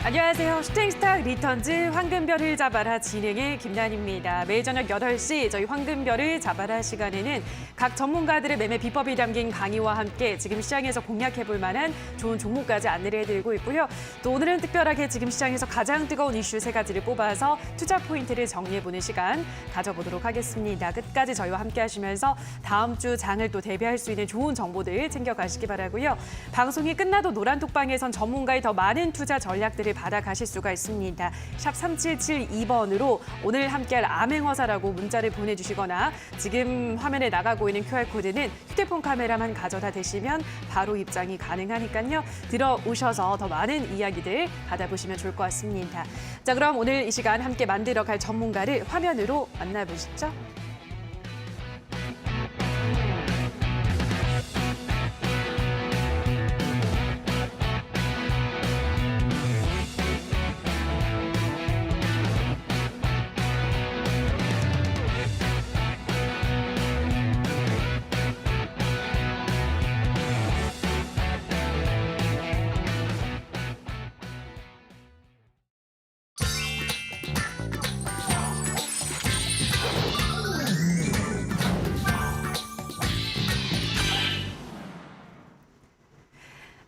안녕하세요. 슈팅스타 리턴즈 황금별을 잡아라 진행의 김난입니다. 매일 저녁 8시 저희 황금별을 잡아라 시간에는 각 전문가들의 매매 비법이 담긴 강의와 함께 지금 시장에서 공략해볼 만한 좋은 종목까지 안내를 해드리고 있고요. 또 오늘은 특별하게 지금 시장에서 가장 뜨거운 이슈 3가지를 뽑아서 투자 포인트를 정리해보는 시간 가져보도록 하겠습니다. 끝까지 저희와 함께 하시면서 다음 주 장을 또 대비할 수 있는 좋은 정보들 챙겨가시기 바라고요. 방송이 끝나도 노란톡방에선 전문가의 더 많은 투자 전략들을 받아가실 수가 있습니다. 샵 3772번으로 오늘 함께할 암행어사라고 문자를 보내주시거나 지금 화면에 나가고 있는 QR코드는 휴대폰 카메라만 가져다 대시면 바로 입장이 가능하니까요. 들어오셔서 더 많은 이야기들 받아보시면 좋을 것 같습니다. 자, 그럼 오늘 이 시간 함께 만들어갈 전문가를 화면으로 만나보시죠.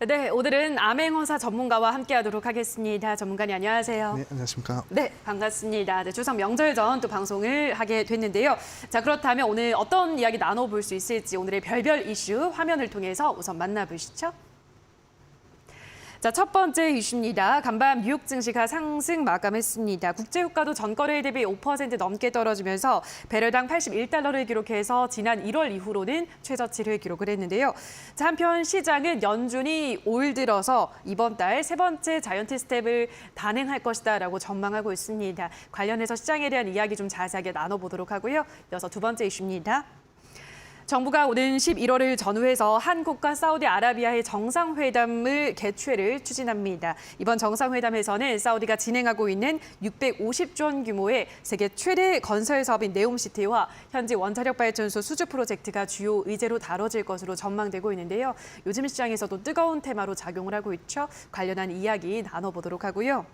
네, 오늘은 암행어사 전문가와 함께하도록 하겠습니다. 전문가님 안녕하세요. 네, 안녕하십니까. 네, 반갑습니다. 네, 추석 명절 전 또 방송을 하게 됐는데요. 자, 그렇다면 오늘 어떤 이야기 나눠볼 수 있을지 오늘의 별별 이슈 화면을 통해서 우선 만나보시죠. 자, 첫 번째 이슈입니다. 간밤 뉴욕 증시가 상승 마감했습니다. 국제유가도 전거래일 대비 5% 넘게 떨어지면서 배럴당 81달러를 기록해서 지난 1월 이후로는 최저치를 기록을 했는데요. 자, 한편 시장은 연준이 올 들어서 이번 달 세 번째 자이언트 스텝을 단행할 것이다라고 전망하고 있습니다. 관련해서 시장에 대한 이야기 좀 자세하게 나눠보도록 하고요. 이어서 두 번째 이슈입니다. 정부가 오는 11월을 전후해서 한국과 사우디아라비아의 정상회담을 개최를 추진합니다. 이번 정상회담에서는 사우디가 진행하고 있는 650조 원 규모의 세계 최대 건설 사업인 네옴시티와 현지 원자력 발전소 수주 프로젝트가 주요 의제로 다뤄질 것으로 전망되고 있는데요. 요즘 시장에서도 뜨거운 테마로 작용을 하고 있죠. 관련한 이야기 나눠보도록 하고요.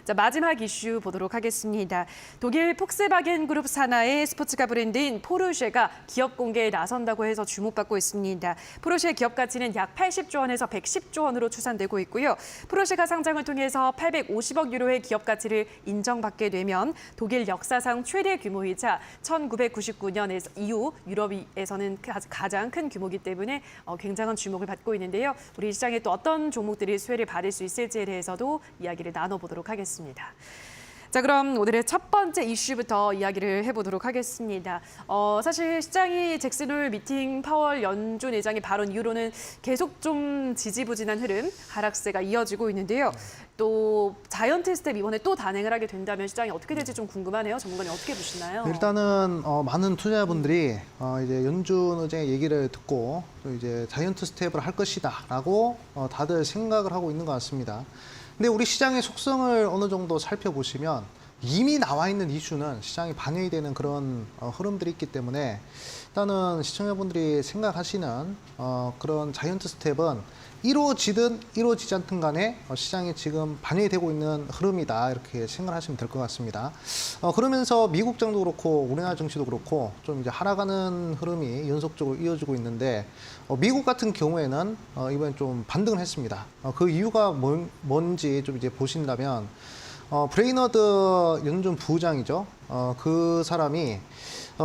자, 마지막 이슈 보도록 하겠습니다. 독일 폭스바겐 그룹 산하의 스포츠카 브랜드인 포르쉐가 기업 공개에 나선다고 해서 주목받고 있습니다. 포르쉐의 기업 가치는 약 80조 원에서 110조 원으로 추산되고 있고요. 포르쉐가 상장을 통해서 850억 유로의 기업 가치를 인정받게 되면 독일 역사상 최대 규모이자 1999년 이후 유럽에서는 가장 큰 규모이기 때문에 굉장한 주목을 받고 있는데요. 우리 시장에 또 어떤 종목들이 수혜를 받을 수 있을지에 대해서도 이야기를 나눠보도록 하겠습니다. 자, 그럼 오늘의 첫 번째 이슈부터 이야기를 해보도록 하겠습니다. 사실 시장이 잭슨 홀 미팅 파월 연준 의장의 발언 이후로는 계속 좀 지지부진한 흐름, 하락세가 이어지고 있는데요. 또 자이언트 스텝 이번에 또 단행을 하게 된다면 시장이 어떻게 될지 좀 궁금하네요. 전문가님 어떻게 보시나요? 일단은 많은 투자자분들이 이제 연준 의장의 얘기를 듣고 또 이제 자이언트 스텝을 할 것이다라고 다들 생각을 하고 있는 것 같습니다. 근데 우리 시장의 속성을 어느 정도 살펴보시면 이미 나와 있는 이슈는 시장에 반영이 되는 그런 흐름들이 있기 때문에 일단은 시청자분들이 생각하시는 그런 자이언트 스텝은 이루어지든 이루어지지 않든 간에 시장에 지금 반영이 되고 있는 흐름이다 이렇게 생각하시면 될 것 같습니다. 그러면서 미국 장도 그렇고 우리나라 증시도 그렇고 좀 이제 하락하는 흐름이 연속적으로 이어지고 있는데 미국 같은 경우에는 이번에 좀 반등을 했습니다. 그 이유가 뭔지 좀 이제 보신다면 브레이너드 연준 부의장이죠. 그 사람이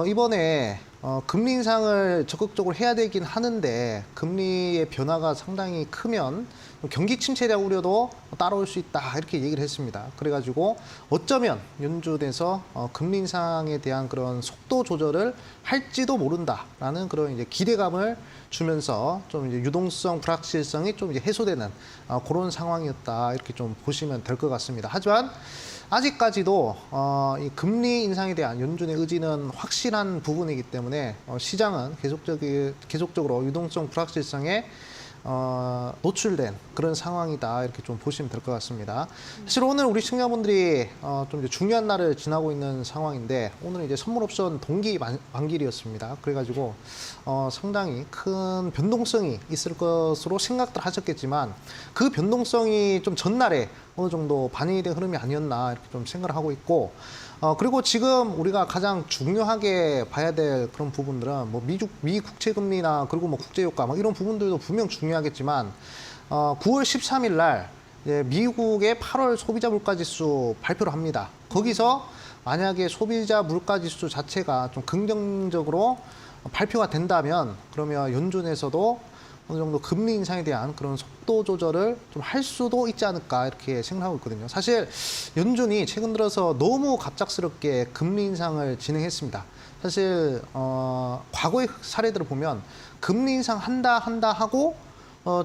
이번에 금리 인상을 적극적으로 해야 되긴 하는데 금리의 변화가 상당히 크면 경기 침체에 대한 우려도 따라올 수 있다 이렇게 얘기를 했습니다. 그래가지고 어쩌면 연준에서 금리 인상에 대한 그런 속도 조절을 할지도 모른다라는 그런 이제 기대감을 주면서 좀 이제 유동성 불확실성이 좀 이제 해소되는 그런 상황이었다 이렇게 좀 보시면 될 것 같습니다. 하지만 아직까지도 이 금리 인상에 대한 연준의 의지는 확실한 부분이기 때문에 시장은 계속적으로 유동성 불확실성에 노출된 그런 상황이다 이렇게 좀 보시면 될 것 같습니다. 사실 오늘 우리 시청자분들이 좀 이제 중요한 날을 지나고 있는 상황인데 오늘은 이제 선물 옵션 동기 만기일이었습니다. 그래가지고 상당히 큰 변동성이 있을 것으로 생각들 하셨겠지만 그 변동성이 좀 전날에 어느 정도 반영이 된 흐름이 아니었나 이렇게 좀 생각을 하고 있고, 그리고 지금 우리가 가장 중요하게 봐야 될 그런 부분들은 뭐 미 국채 금리나 그리고 뭐 국제 효과 뭐 이런 부분들도 분명 중요하겠지만 9월 13일 날 미국의 8월 소비자 물가 지수 발표를 합니다. 거기서 만약에 소비자 물가 지수 자체가 좀 긍정적으로 발표가 된다면 그러면 연준에서도 어느 정도 금리 인상에 대한 그런 속도 조절을 좀 할 수도 있지 않을까 이렇게 생각하고 있거든요. 사실 연준이 최근 들어서 너무 갑작스럽게 금리 인상을 진행했습니다. 사실 과거의 사례들을 보면 금리 인상 한다 하고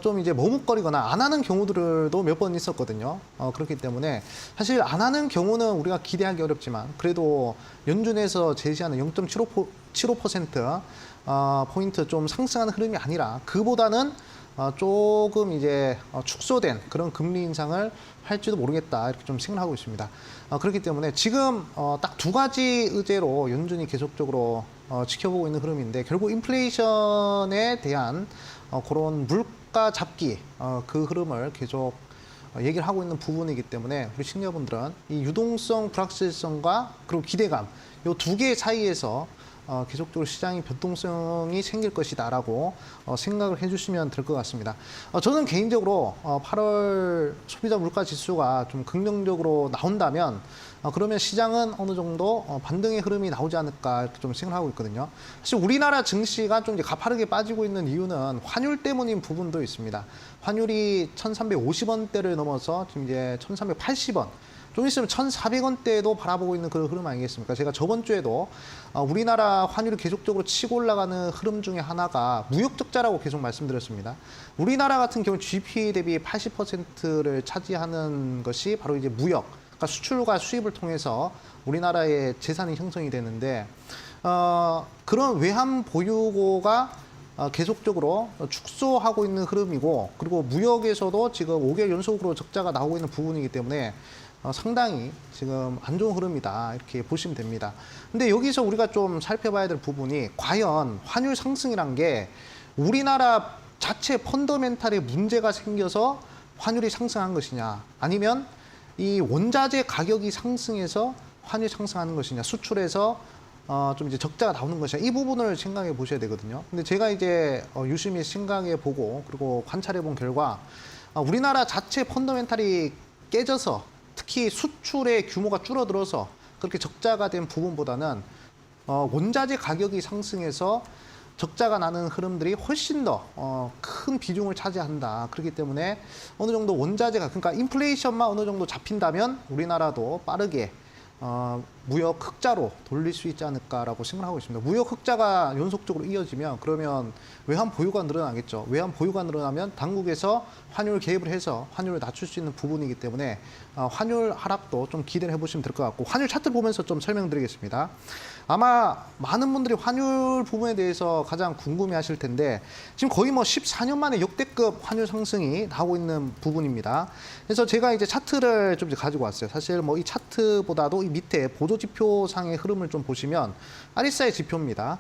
좀 이제 머뭇거리거나 안 하는 경우들도 몇 번 있었거든요. 그렇기 때문에 사실 안 하는 경우는 우리가 기대하기 어렵지만 그래도 연준에서 제시하는 0.75% 포인트 좀 상승하는 흐름이 아니라 그보다는 조금 이제 축소된 그런 금리 인상을 할지도 모르겠다 이렇게 좀 생각하고 있습니다. 그렇기 때문에 지금 딱 두 가지 의제로 연준이 계속적으로 지켜보고 있는 흐름인데 결국 인플레이션에 대한 그런 물가 잡기 그 흐름을 계속 얘기를 하고 있는 부분이기 때문에 우리 시청자분들은 이 유동성 불확실성과 그리고 기대감 이 두 개 사이에서 계속적으로 시장의 변동성이 생길 것이다라고 생각을 해주시면 될 것 같습니다. 저는 개인적으로 8월 소비자 물가 지수가 좀 긍정적으로 나온다면 그러면 시장은 어느 정도 반등의 흐름이 나오지 않을까 이렇게 좀 생각하고 있거든요. 사실 우리나라 증시가 좀 이제 가파르게 빠지고 있는 이유는 환율 때문인 부분도 있습니다. 환율이 1,350원대를 넘어서 지금 이제 1,380원. 좀 있으면 1,400원대도 바라보고 있는 그런 흐름 아니겠습니까? 제가 저번 주에도 우리나라 환율이 계속적으로 치고 올라가는 흐름 중에 하나가 무역 적자라고 계속 말씀드렸습니다. 우리나라 같은 경우 GDP 대비 80%를 차지하는 것이 바로 이제 무역, 그러니까 수출과 수입을 통해서 우리나라의 재산이 형성이 되는데 그런 외환 보유고가 계속적으로 축소하고 있는 흐름이고 그리고 무역에서도 지금 5개월 연속으로 적자가 나오고 있는 부분이기 때문에 상당히 지금 안 좋은 흐름이다 이렇게 보시면 됩니다. 근데 여기서 우리가 좀 살펴봐야 될 부분이 과연 환율 상승이란 게 우리나라 자체 펀더멘탈에 문제가 생겨서 환율이 상승한 것이냐 아니면 이 원자재 가격이 상승해서 환율이 상승하는 것이냐 수출에서 좀 이제 적자가 나오는 것이냐 이 부분을 생각해 보셔야 되거든요. 근데 제가 이제 유심히 생각해 보고 그리고 관찰해 본 결과 우리나라 자체 펀더멘탈이 깨져서 특히 수출의 규모가 줄어들어서 그렇게 적자가 된 부분보다는 원자재 가격이 상승해서 적자가 나는 흐름들이 훨씬 더 큰 비중을 차지한다. 그렇기 때문에 어느 정도 원자재가 그러니까 인플레이션만 어느 정도 잡힌다면 우리나라도 빠르게 무역 흑자로 돌릴 수 있지 않을까라고 생각하고 있습니다. 무역 흑자가 연속적으로 이어지면 그러면 외환 보유가 늘어나겠죠. 외환 보유가 늘어나면 당국에서 환율 개입을 해서 환율을 낮출 수 있는 부분이기 때문에 환율 하락도 좀 기대를 해보시면 될 것 같고 환율 차트 보면서 좀 설명드리겠습니다. 아마 많은 분들이 환율 부분에 대해서 가장 궁금해하실 텐데 지금 거의 뭐 14년 만에 역대급 환율 상승이 나오고 있는 부분입니다. 그래서 제가 이제 차트를 좀 가지고 왔어요. 사실 뭐 이 차트보다도 이 밑에 보조지표상의 흐름을 좀 보시면 RSI 지표입니다.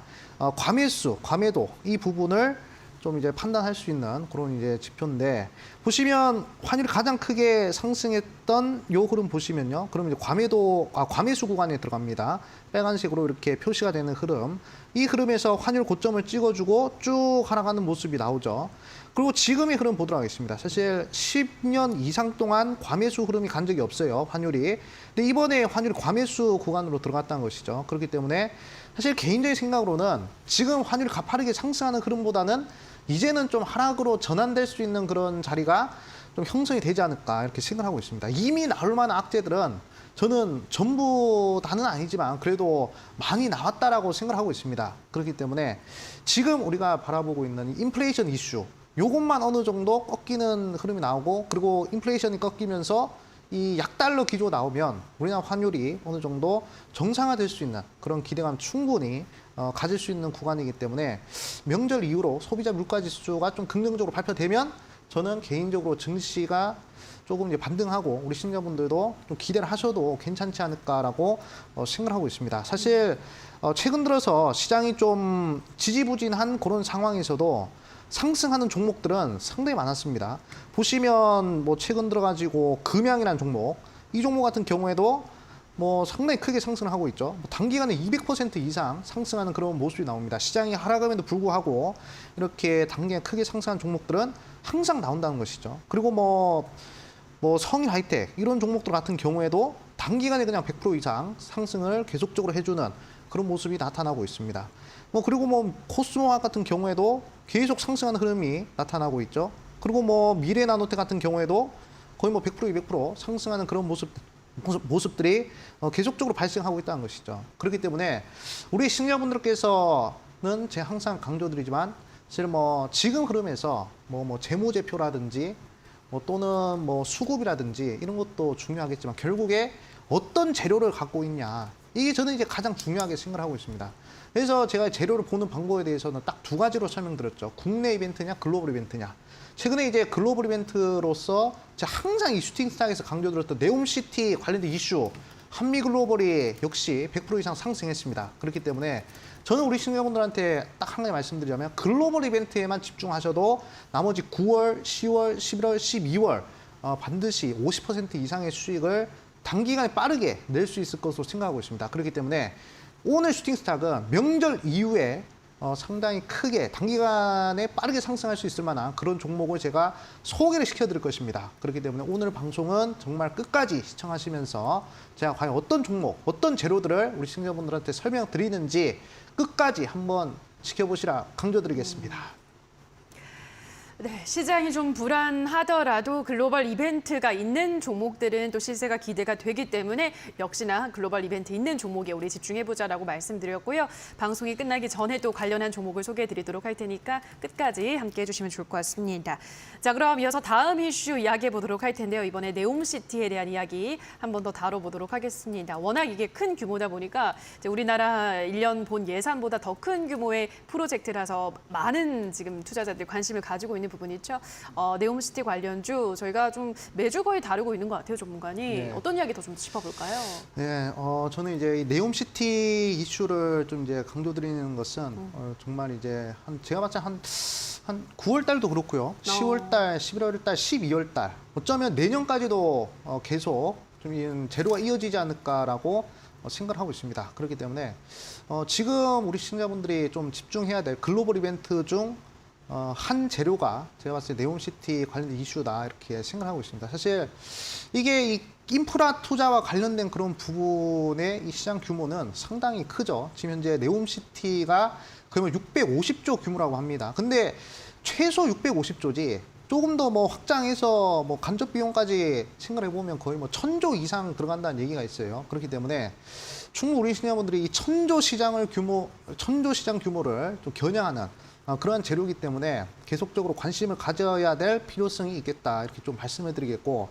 과매수, 과매도 이 부분을 좀 이제 판단할 수 있는 그런 이제 지표인데 보시면 환율이 가장 크게 상승했던 요 흐름 보시면요. 그러면 이제 과매수 구간에 들어갑니다. 빨간색으로 이렇게 표시가 되는 흐름. 이 흐름에서 환율 고점을 찍어주고 쭉 하락하는 모습이 나오죠. 그리고 지금의 흐름 보도록 하겠습니다. 사실 10년 이상 동안 과매수 흐름이 간 적이 없어요. 환율이. 근데 이번에 환율이 과매수 구간으로 들어갔다는 것이죠. 그렇기 때문에 사실 개인적인 생각으로는 지금 환율이 가파르게 상승하는 흐름보다는 이제는 좀 하락으로 전환될 수 있는 그런 자리가 좀 형성이 되지 않을까 이렇게 생각하고 있습니다. 이미 나올 만한 악재들은 저는 전부 다는 아니지만 그래도 많이 나왔다라고 생각하고 있습니다. 그렇기 때문에 지금 우리가 바라보고 있는 인플레이션 이슈 요것만 어느 정도 꺾이는 흐름이 나오고 그리고 인플레이션이 꺾이면서 이 약달러 기조 나오면 우리나라 환율이 어느 정도 정상화될 수 있는 그런 기대감 충분히 가질 수 있는 구간이기 때문에 명절 이후로 소비자 물가 지수가 좀 긍정적으로 발표되면 저는 개인적으로 증시가 조금 이제 반등하고 우리 시청자분들도 좀 기대를 하셔도 괜찮지 않을까라고 생각하고 있습니다. 사실 최근 들어서 시장이 좀 지지부진한 그런 상황에서도 상승하는 종목들은 상당히 많았습니다. 보시면 뭐 최근 들어가지고 금양이라는 종목, 이 종목 같은 경우에도 뭐 상당히 크게 상승을 하고 있죠. 뭐 단기간에 200% 이상 상승하는 그런 모습이 나옵니다. 시장이 하락함에도 불구하고 이렇게 단기간에 크게 상승한 종목들은 항상 나온다는 것이죠. 그리고 뭐 성일 하이텍 이런 종목들 같은 경우에도 단기간에 그냥 100% 이상 상승을 계속적으로 해주는 그런 모습이 나타나고 있습니다. 뭐 그리고 뭐 코스모화학 같은 경우에도 계속 상승하는 흐름이 나타나고 있죠. 그리고 뭐 미래나노텍 같은 경우에도 거의 뭐 100% 200% 상승하는 그런 모습들이 계속적으로 발생하고 있다는 것이죠. 그렇기 때문에 우리 시청자분들께서는 제가 항상 강조드리지만 사실 뭐 지금 흐름에서 뭐 재무제표라든지 뭐 또는 뭐 수급이라든지 이런 것도 중요하겠지만 결국에 어떤 재료를 갖고 있냐, 이게 저는 이제 가장 중요하게 생각을 하고 있습니다. 그래서 제가 재료를 보는 방법에 대해서는 딱 두 가지로 설명드렸죠. 국내 이벤트냐 글로벌 이벤트냐. 최근에 이제 글로벌 이벤트로서 제가 항상 이 슈팅스탁에서 강조드렸던 네옴시티 관련된 이슈, 한미글로벌이 역시 100% 이상 상승했습니다. 그렇기 때문에 저는 우리 시청자분들한테 딱 한 가지 말씀드리자면 글로벌 이벤트에만 집중하셔도 나머지 9월, 10월, 11월, 12월 반드시 50% 이상의 수익을 단기간에 빠르게 낼 수 있을 것으로 생각하고 있습니다. 그렇기 때문에 오늘 슈팅스탁은 명절 이후에 상당히 크게 단기간에 빠르게 상승할 수 있을 만한 그런 종목을 제가 소개를 시켜드릴 것입니다. 그렇기 때문에 오늘 방송은 정말 끝까지 시청하시면서 제가 과연 어떤 종목, 어떤 재료들을 우리 시청자분들한테 설명드리는지 끝까지 한번 지켜보시라 강조드리겠습니다. 네, 시장이 좀 불안하더라도 글로벌 이벤트가 있는 종목들은 또 시세가 기대가 되기 때문에 역시나 글로벌 이벤트 있는 종목에 우리 집중해보자라고 말씀드렸고요. 방송이 끝나기 전에 또 관련한 종목을 소개해드리도록 할 테니까 끝까지 함께해 주시면 좋을 것 같습니다. 자, 그럼 이어서 다음 이슈 이야기해 보도록 할 텐데요. 이번에 네옴시티에 대한 이야기 한 번 더 다뤄보도록 하겠습니다. 워낙 이게 큰 규모다 보니까 이제 우리나라 1년 본 예산보다 더 큰 규모의 프로젝트라서 많은 지금 투자자들이 관심을 가지고 있는 부분이 있죠. 네옴시티 관련주 저희가 좀 매주 거의 다루고 있는 것 같아요, 전문가님. 네. 어떤 이야기 더 좀 짚어볼까요? 네, 저는 이제 이 네옴시티 이슈를 좀 이제 강조드리는 것은 정말 이제 제가 봤을 때 한 9월 달도 그렇고요. 10월 달, 11월 달, 12월 달. 어쩌면 내년까지도 계속 좀 이런 재료가 이어지지 않을까라고 생각을 하고 있습니다. 그렇기 때문에 지금 우리 시청자분들이 좀 집중해야 될 글로벌 이벤트 중 한 재료가 제가 봤을 때 네옴시티 관련된 이슈다 이렇게 생각하고 있습니다. 사실 이게 이 인프라 투자와 관련된 그런 부분의 이 시장 규모는 상당히 크죠. 지금 현재 네옴시티가 거의 650조 규모라고 합니다. 근데 최소 650조지 조금 더 뭐 확장해서 뭐 간접 비용까지 생각해 보면 거의 뭐 1000조 이상 들어간다는 얘기가 있어요. 그렇기 때문에 충분히 우리 시청자분들이 이 1000조 시장 규모를 좀 겨냥하는 그러한 재료이기 때문에 계속적으로 관심을 가져야 될 필요성이 있겠다 이렇게 좀 말씀을 드리겠고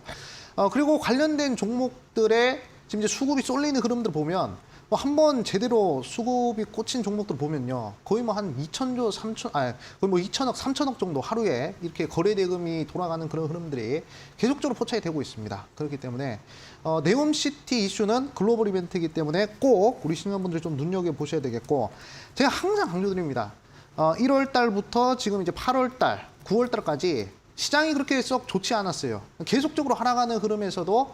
그리고 관련된 종목들의 지금 이제 수급이 쏠리는 흐름들 보면 뭐 한번 제대로 수급이 꽂힌 종목들 보면요 거의 뭐 한 2천조, 거의 뭐 2천억, 3천억 정도 하루에 이렇게 거래 대금이 돌아가는 그런 흐름들이 계속적으로 포착이 되고 있습니다. 그렇기 때문에 네옴시티 이슈는 글로벌 이벤트이기 때문에 꼭 우리 시청자분들이 좀 눈여겨 보셔야 되겠고 제가 항상 강조드립니다. 1월 달부터 지금 이제 8월 달, 9월 달까지 시장이 그렇게 썩 좋지 않았어요. 계속적으로 하락하는 흐름에서도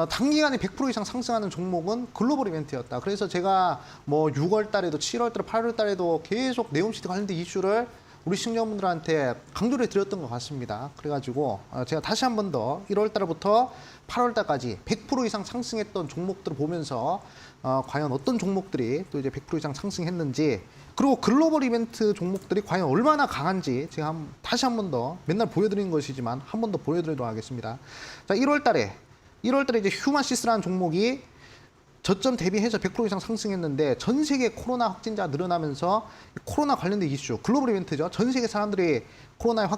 단기간에 100% 이상 상승하는 종목은 글로벌 이벤트였다. 그래서 제가 뭐 6월 달에도 7월 달, 8월 달에도 계속 네옴시티 관련된 이슈를 우리 시청자분들한테 강조를 드렸던 것 같습니다. 그래가지고 제가 다시 한 번 더 1월 달부터 8월 달까지 100% 이상 상승했던 종목들을 보면서 과연 어떤 종목들이 또 이제 100% 이상 상승했는지 그리고 글로벌 이벤트 종목들이 과연 얼마나 강한지 제가 다시 한 번 더 맨날 보여드리는 것이지만 한 번 더 보여드리도록 하겠습니다. 자, 1월 달에 이제 휴마시스라는 종목이 저점 대비해서 100% 이상 상승했는데 전 세계 코로나 확진자 늘어나면서 코로나 관련된 이슈, 글로벌 이벤트죠. 전 세계 사람들이 코로나의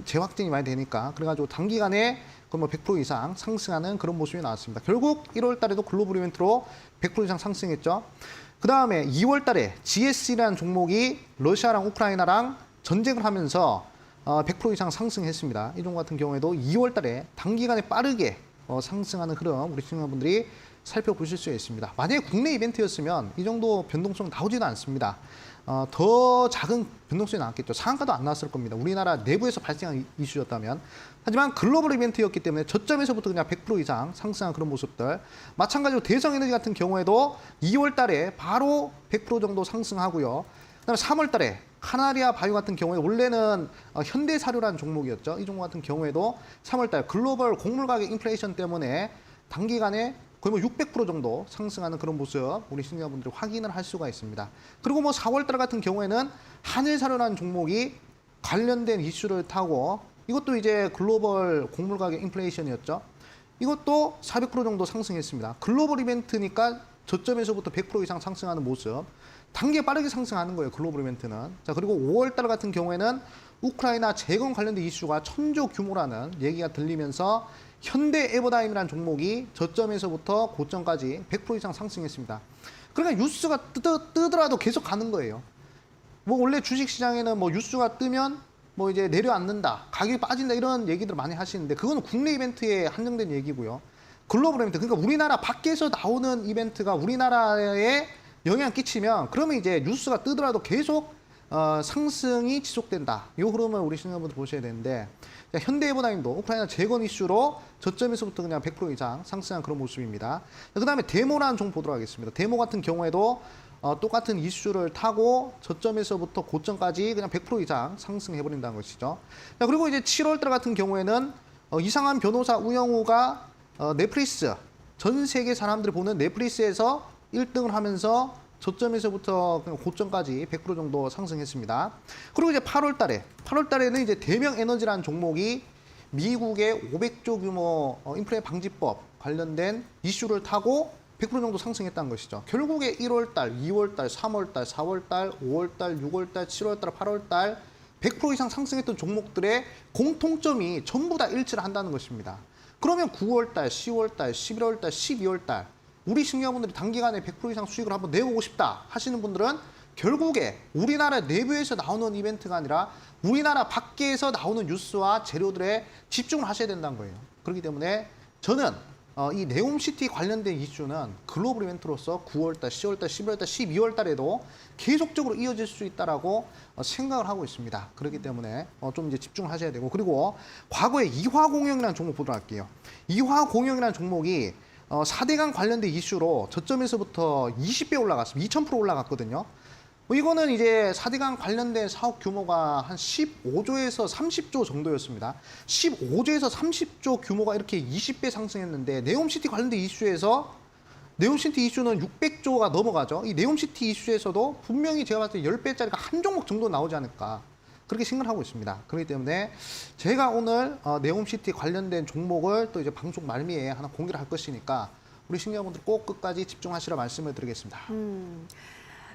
재확진이 많이 되니까 그래가지고 단기간에 뭐 100% 이상 상승하는 그런 모습이 나왔습니다. 결국 1월 달에도 글로벌 이벤트로 100% 이상 상승했죠. 그 다음에 2월 달에 GS라는 종목이 러시아랑 우크라이나랑 전쟁을 하면서 100% 이상 상승했습니다. 이 종목 같은 경우에도 2월 달에 단기간에 빠르게 상승하는 흐름 우리 시청자분들이 살펴보실 수 있습니다. 만약에 국내 이벤트였으면 이 정도 변동성 나오지도 않습니다. 더 작은 변동성이 나왔겠죠. 상한가도 안 나왔을 겁니다. 우리나라 내부에서 발생한 이슈였다면. 하지만 글로벌 이벤트였기 때문에 저점에서부터 그냥 100% 이상 상승한 그런 모습들. 마찬가지로 대성에너지 같은 경우에도 2월 달에 바로 100% 정도 상승하고요. 그다음에 3월 달에 하나리아 바이오 같은 경우에 원래는 현대사료라는 종목이었죠. 이 종목 같은 경우에도 3월 달 글로벌 곡물 가격 인플레이션 때문에 단기간에 거의 뭐 600% 정도 상승하는 그런 모습 우리 시청자분들이 확인을 할 수가 있습니다. 그리고 뭐 4월 달 같은 경우에는 한일사료라는 종목이 관련된 이슈를 타고 이것도 이제 글로벌 곡물 가격 인플레이션이었죠. 이것도 400% 정도 상승했습니다. 글로벌 이벤트니까 저점에서부터 100% 이상 상승하는 모습. 단계 빠르게 상승하는 거예요, 글로벌 이벤트는. 자, 그리고 5월 달 같은 경우에는 우크라이나 재건 관련된 이슈가 천조 규모라는 얘기가 들리면서 현대 에버다임이라는 종목이 저점에서부터 고점까지 100% 이상 상승했습니다. 그러니까 뉴스가 뜨더라도 계속 가는 거예요. 뭐 원래 주식시장에는 뭐 뉴스가 뜨면 뭐 이제 내려앉는다, 가격이 빠진다 이런 얘기들 많이 하시는데 그거는 국내 이벤트에 한정된 얘기고요. 글로벌 이벤트, 그러니까 우리나라 밖에서 나오는 이벤트가 우리나라에 영향 끼치면 그러면 이제 뉴스가 뜨더라도 계속 상승이 지속된다. 이 흐름을 우리 시청자분들 보셔야 되는데 현대에버다임도 우크라이나 재건 이슈로 저점에서부터 그냥 100% 이상 상승한 그런 모습입니다. 그다음에 데모라는 종목 보도록 하겠습니다. 데모 같은 경우에도 똑같은 이슈를 타고 저점에서부터 고점까지 그냥 100% 이상 상승해버린다는 것이죠. 자, 그리고 이제 7월 달 같은 경우에는 이상한 변호사 우영우가 넷플릭스, 전 세계 사람들이 보는 넷플릭스에서 1등을 하면서 저점에서부터 그냥 고점까지 100% 정도 상승했습니다. 그리고 이제 8월 달에는 이제 대명에너지라는 종목이 미국의 500조 규모 인플레 방지법 관련된 이슈를 타고 100% 정도 상승했다는 것이죠. 결국에 1월 달, 2월 달, 3월 달, 4월 달, 5월 달, 6월 달, 7월 달, 8월 달 100% 이상 상승했던 종목들의 공통점이 전부 다 일치를 한다는 것입니다. 그러면 9월 달, 10월 달, 11월 달, 12월 달 우리 시청자분들이 단기간에 100% 이상 수익을 한번 내보고 싶다 하시는 분들은 결국에 우리나라 내부에서 나오는 이벤트가 아니라 우리나라 밖에서 나오는 뉴스와 재료들에 집중을 하셔야 된다는 거예요. 그렇기 때문에 저는 이 네옴시티 관련된 이슈는 글로벌 이벤트로서 9월달, 10월달, 11월달, 12월달에도 계속적으로 이어질 수 있다라고 생각을 하고 있습니다. 그렇기 때문에 좀 이제 집중을 하셔야 되고 그리고 과거에 이화공영이라는 종목 보도록 할게요. 이화공영이라는 종목이 4대강 관련된 이슈로 저점에서부터 20배 올라갔습니다. 2000% 올라갔거든요. 이거는 이제 4대강 관련된 사업 규모가 한 15조에서 30조 정도였습니다. 15조에서 30조 규모가 이렇게 20배 상승했는데 네옴시티 관련된 이슈에서 네옴시티 이슈는 600조가 넘어가죠. 이 네옴시티 이슈에서도 분명히 제가 봤을 때 10배짜리가 한 종목 정도 나오지 않을까. 그렇게 생각을 하고 있습니다. 그렇기 때문에 제가 오늘 네옴시티 관련된 종목을 또 이제 방송 말미에 하나 공개를 할 것이니까 우리 시청자분들 꼭 끝까지 집중하시라 말씀을 드리겠습니다.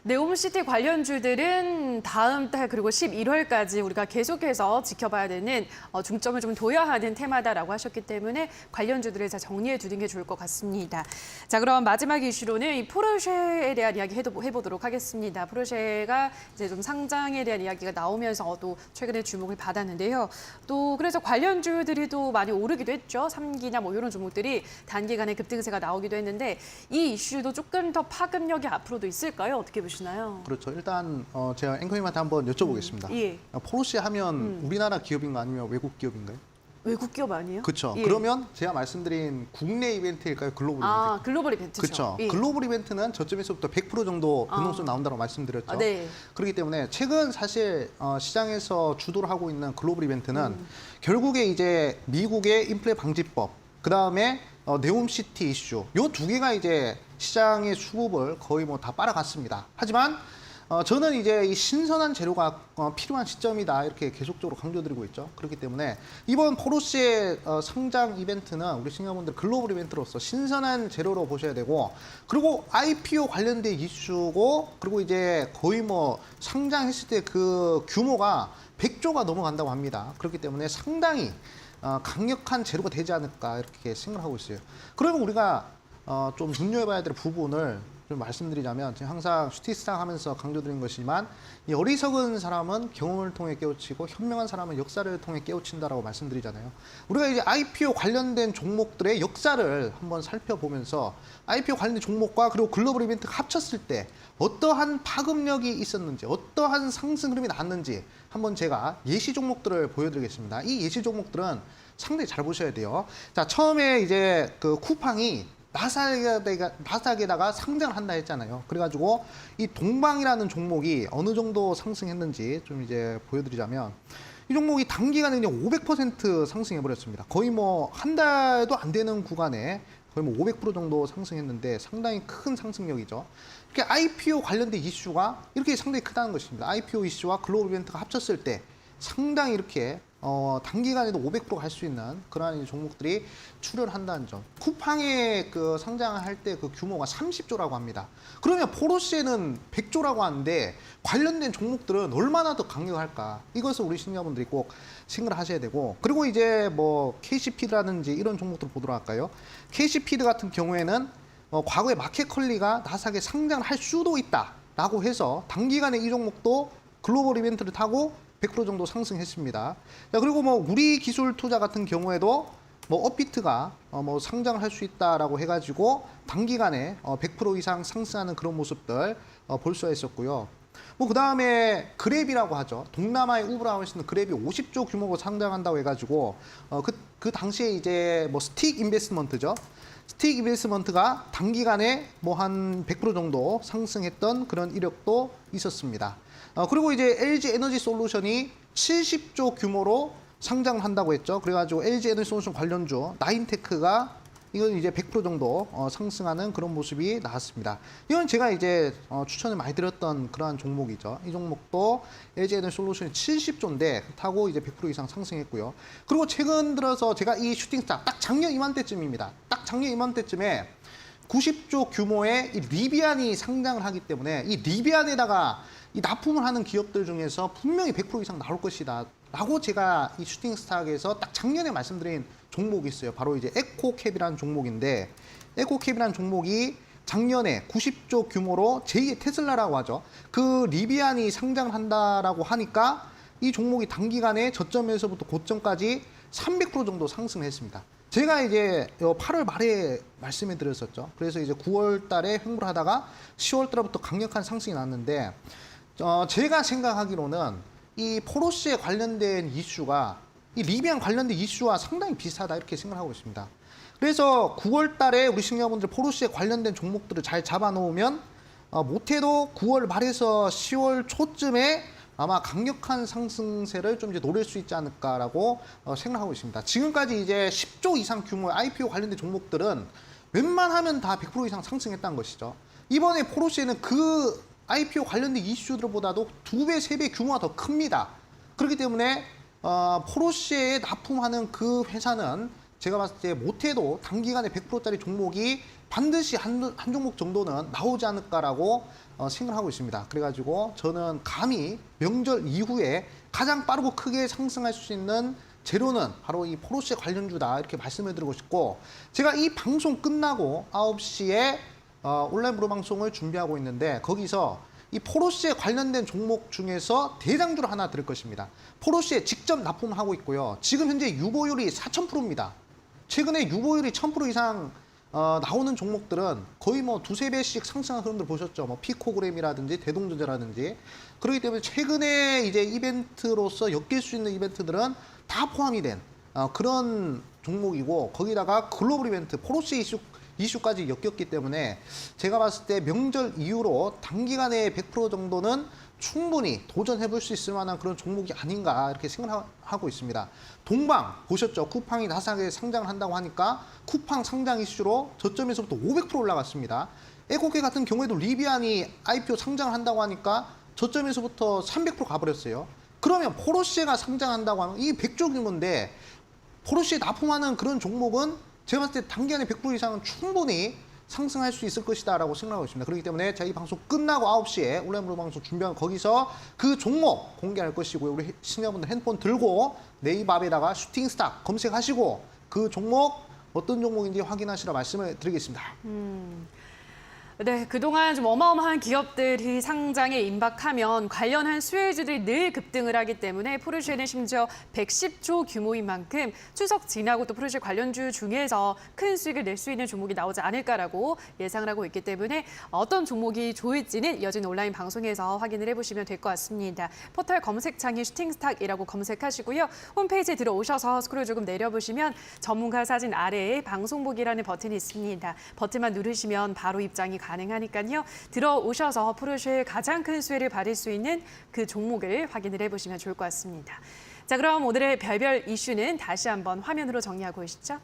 네옴시티 관련주들은 다음 달 그리고 11월까지 우리가 계속해서 지켜봐야 되는 중점을 좀 둬야 하는 테마다라고 하셨기 때문에 관련주들을 잘 정리해 두는 게 좋을 것 같습니다. 자, 그럼 마지막 이슈로는 이 포르쉐에 대한 이야기 해보도록 하겠습니다. 포르쉐가 이제 좀 상장에 대한 이야기가 나오면서 또 최근에 주목을 받았는데요. 또 그래서 관련주들이 또 많이 오르기도 했죠. 3기나 뭐 이런 종목들이 단기간에 급등세가 나오기도 했는데 이 이슈도 조금 더 파급력이 앞으로도 있을까요? 어떻게 보시나요? 그렇죠. 일단 제가 앵커님한테 한번 여쭤보겠습니다. 예. 포르쉐 하면 우리나라 기업인가 아니면 외국 기업인가요? 외국 기업 아니에요? 그렇죠. 예. 그러면 제가 말씀드린 국내 이벤트일까요? 글로벌 이벤트? 아, 글로벌 이벤트죠. 그렇죠. 예. 글로벌 이벤트는 저점에서부터 100% 정도 변동성 나온다고 말씀드렸죠. 네. 그렇기 때문에 최근 사실 시장에서 주도를 하고 있는 글로벌 이벤트는 결국에 이제 미국의 인플레 방지법, 그 다음에 네옴시티 이슈, 요 두 개가 이제 시장의 수급을 거의 뭐 다 빨아갔습니다. 하지만 저는 이제 이 신선한 재료가 필요한 시점이다 이렇게 계속적으로 강조드리고 있죠. 그렇기 때문에 이번 포르쉐의 상장 이벤트는 우리 시청자분들 글로벌 이벤트로서 신선한 재료로 보셔야 되고 그리고 IPO 관련된 이슈고 그리고 이제 거의 뭐 상장했을 때 그 규모가 100조가 넘어간다고 합니다. 그렇기 때문에 상당히 강력한 재료가 되지 않을까 이렇게 생각하고 있어요. 그러면 우리가 좀 눈여겨봐야 될 부분을 좀 말씀드리자면 제가 항상 슈팅스타 하면서 강조드린 것이지만 이 어리석은 사람은 경험을 통해 깨우치고 현명한 사람은 역사를 통해 깨우친다라고 말씀드리잖아요. 우리가 이제 IPO 관련된 종목들의 역사를 한번 살펴보면서 IPO 관련된 종목과 그리고 글로벌 이벤트가 합쳤을 때 어떠한 파급력이 있었는지 어떠한 상승 흐름이 나왔는지 한번 제가 예시 종목들을 보여드리겠습니다. 이 예시 종목들은 상당히 잘 보셔야 돼요. 자, 처음에 이제 그 쿠팡이 나스닥에다가 상장을 한다 했잖아요. 그래가지고 이 동방이라는 종목이 어느 정도 상승했는지 좀 이제 보여드리자면 이 종목이 단기간에 그냥 500% 상승해버렸습니다. 거의 뭐 한 달도 안 되는 구간에 거의 뭐 500% 정도 상승했는데 상당히 큰 상승력이죠. 이렇게 IPO 관련된 이슈가 이렇게 상당히 크다는 것입니다. IPO 이슈와 글로벌 이벤트가 합쳤을 때 상당히 이렇게 단기간에도 500%갈 수 있는 그러한 종목들이 출현한다는 점. 쿠팡에 그 상장을 할 때 그 규모가 30조라고 합니다. 그러면 포르쉐는 100조라고 하는데 관련된 종목들은 얼마나 더 강력할까? 이것을 우리 시청자분들이 꼭 생각을 하셔야 되고, 그리고 이제 뭐 KC피드라든지 이런 종목들을 보도록 할까요? KC피드 같은 경우에는 과거에 마켓컬리가 나스닥에 상장을 할 수도 있다라고 해서 단기간에 이 종목도 글로벌 이벤트를 타고 100% 정도 상승했습니다. 자, 그리고 뭐 우리 기술 투자 같은 경우에도 뭐 업비트가 뭐 상장을 할 수 있다라고 해가지고 단기간에 100% 이상 상승하는 그런 모습들 볼 수가 있었고요. 뭐 그 다음에 그랩이라고 하죠. 동남아의 우브라고 하시는 그랩이 50조 규모로 상장한다고 해가지고 그 당시에 이제 뭐 스틱 인베스트먼트죠. 스틱 인베스트먼트가 단기간에 뭐 한 100% 정도 상승했던 그런 이력도 있었습니다. 그리고 이제 LG 에너지 솔루션이 70조 규모로 상장을 한다고 했죠. 그래가지고 LG 에너지 솔루션 관련주 나인테크가 이건 이제 100% 정도 상승하는 그런 모습이 나왔습니다. 이건 제가 이제 추천을 많이 드렸던 그러한 종목이죠. 이 종목도 LG 에너지 솔루션이 70조인데 타고 이제 100% 이상 상승했고요. 그리고 최근 들어서 제가 이 슈팅스타 딱 작년 이맘때쯤입니다. 딱 작년 이맘때쯤에 90조 규모의 이 리비안이 상장을 하기 때문에 이 리비안에다가 이 납품을 하는 기업들 중에서 분명히 100% 이상 나올 것이다 라고 제가 이 슈팅스탁에서 딱 작년에 말씀드린 종목이 있어요. 바로 이제 에코캡이라는 종목인데, 에코캡이라는 종목이 작년에 90조 규모로 제2의 테슬라라고 하죠. 그 리비안이 상장을 한다라고 하니까 이 종목이 단기간에 저점에서부터 고점까지 300% 정도 상승했습니다. 제가 이제 8월 말에 말씀해 드렸었죠. 그래서 이제 9월 달에 횡보를 하다가 10월 달부터 강력한 상승이 났는데, 제가 생각하기로는 이 포르쉐 관련된 이슈가 이 리비안 관련된 이슈와 상당히 비슷하다 이렇게 생각하고 있습니다. 그래서 9월 달에 우리 시청자분들 포르쉐 관련된 종목들을 잘 잡아놓으면 못해도 9월 말에서 10월 초쯤에 아마 강력한 상승세를 좀 이제 노릴 수 있지 않을까라고 생각하고 있습니다. 지금까지 이제 10조 이상 규모의 IPO 관련된 종목들은 웬만하면 다 100% 이상 상승했다는 것이죠. 이번에 포르쉐는 그 IPO 관련된 이슈들보다도 2배, 3배 규모가 더 큽니다. 그렇기 때문에 포르쉐에 납품하는 그 회사는 제가 봤을 때 못해도 단기간에 100%짜리 종목이 반드시 한 종목 정도는 나오지 않을까라고 생각하고 있습니다. 그래가지고 저는 감히 명절 이후에 가장 빠르고 크게 상승할 수 있는 재료는 바로 이 포르쉐 관련주다 이렇게 말씀을 드리고 싶고, 제가 이 방송 끝나고 9시에 온라인 무료 방송을 준비하고 있는데 거기서 이 포르쉐 관련된 종목 중에서 대장주를 하나 드릴 것입니다. 포르쉐 직접 납품을 하고 있고요. 지금 현재 유보율이 4000%입니다. 최근에 유보율이 1000% 이상 나오는 종목들은 거의 뭐 2~3배씩 상승한 흐름들 보셨죠. 뭐 피코그램이라든지 대동전자라든지. 그렇기 때문에 최근에 이제 이벤트로서 엮일 수 있는 이벤트들은 다 포함이 된 그런 종목이고, 거기다가 글로벌 이벤트 포르쉐 이슈까지 엮였기 때문에 제가 봤을 때 명절 이후로 단기간에 100% 정도는 충분히 도전해 볼 수 있을 만한 그런 종목이 아닌가 이렇게 생각하고 있습니다. 동방 보셨죠? 쿠팡이 나스닥에 상장을 한다고 하니까 쿠팡 상장 이슈로 저점에서부터 500% 올라갔습니다. 에코캡 같은 경우에도 리비안이 IPO 상장을 한다고 하니까 저점에서부터 300% 가버렸어요. 그러면 포르쉐가 상장한다고 하면 이 100조 규모인데 포르쉐에 납품하는 그런 종목은 제가 봤을 때 단기간에 100% 이상은 충분히 상승할 수 있을 것이다 라고 생각하고 있습니다. 그렇기 때문에 제가 이 방송 끝나고 9시에 온라인 무료 방송 준비하면 거기서 그 종목 공개할 것이고요. 우리 시청자분들 핸드폰 들고 네이버 앱에다가 슈팅스타 검색하시고 그 종목 어떤 종목인지 확인하시라 말씀을 드리겠습니다. 네, 그동안 좀 어마어마한 기업들이 상장에 임박하면 관련한 수혜주들이 늘 급등을 하기 때문에 포르쉐는 심지어 110조 규모인 만큼 추석 지나고 또 포르쉐 관련주 중에서 큰 수익을 낼 수 있는 종목이 나오지 않을까라고 예상을 하고 있기 때문에 어떤 종목이 좋을지는 이어진 온라인 방송에서 확인을 해보시면 될 것 같습니다. 포털 검색창에 슈팅스탁이라고 검색하시고요. 홈페이지에 들어오셔서 스크롤 조금 내려보시면 전문가 사진 아래에 방송 보기라는 버튼이 있습니다. 버튼만 누르시면 바로 입장이 가능하니까요. 들어오셔서 포르쉐의 가장 큰 수혜를 받을 수 있는 그 종목을 확인을 해보시면 좋을 것 같습니다. 자, 그럼 오늘의 별별 이슈는 다시 한번 화면으로 정리하고 오시죠.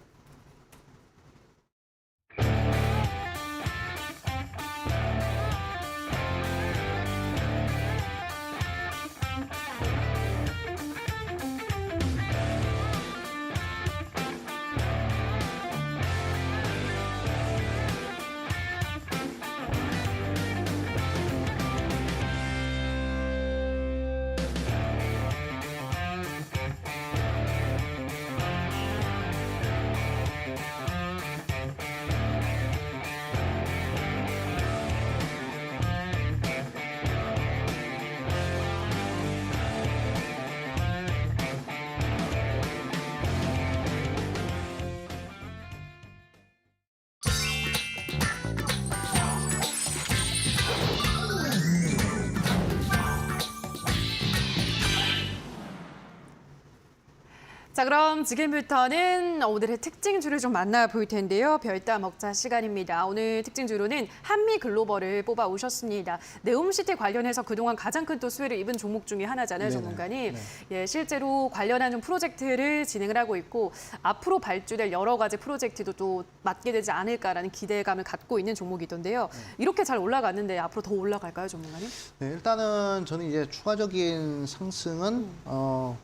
자, 그럼 지금부터는 오늘의 특징주를 좀 만나볼 텐데요. 별따 먹자 시간입니다. 오늘 특징주로는 한미글로벌을 뽑아 오셨습니다. 네옴시티 관련해서 그동안 가장 큰 또 수혜를 입은 종목 중에 하나잖아요, 네네. 전문가님. 네. 예, 실제로 관련한 좀 프로젝트를 진행을 하고 있고 앞으로 발주될 여러 가지 프로젝트도 또 맡게 되지 않을까라는 기대감을 갖고 있는 종목이던데요. 이렇게 잘 올라갔는데 앞으로 더 올라갈까요, 전문가님? 네, 일단은 저는 이제 추가적인 상승은 뭐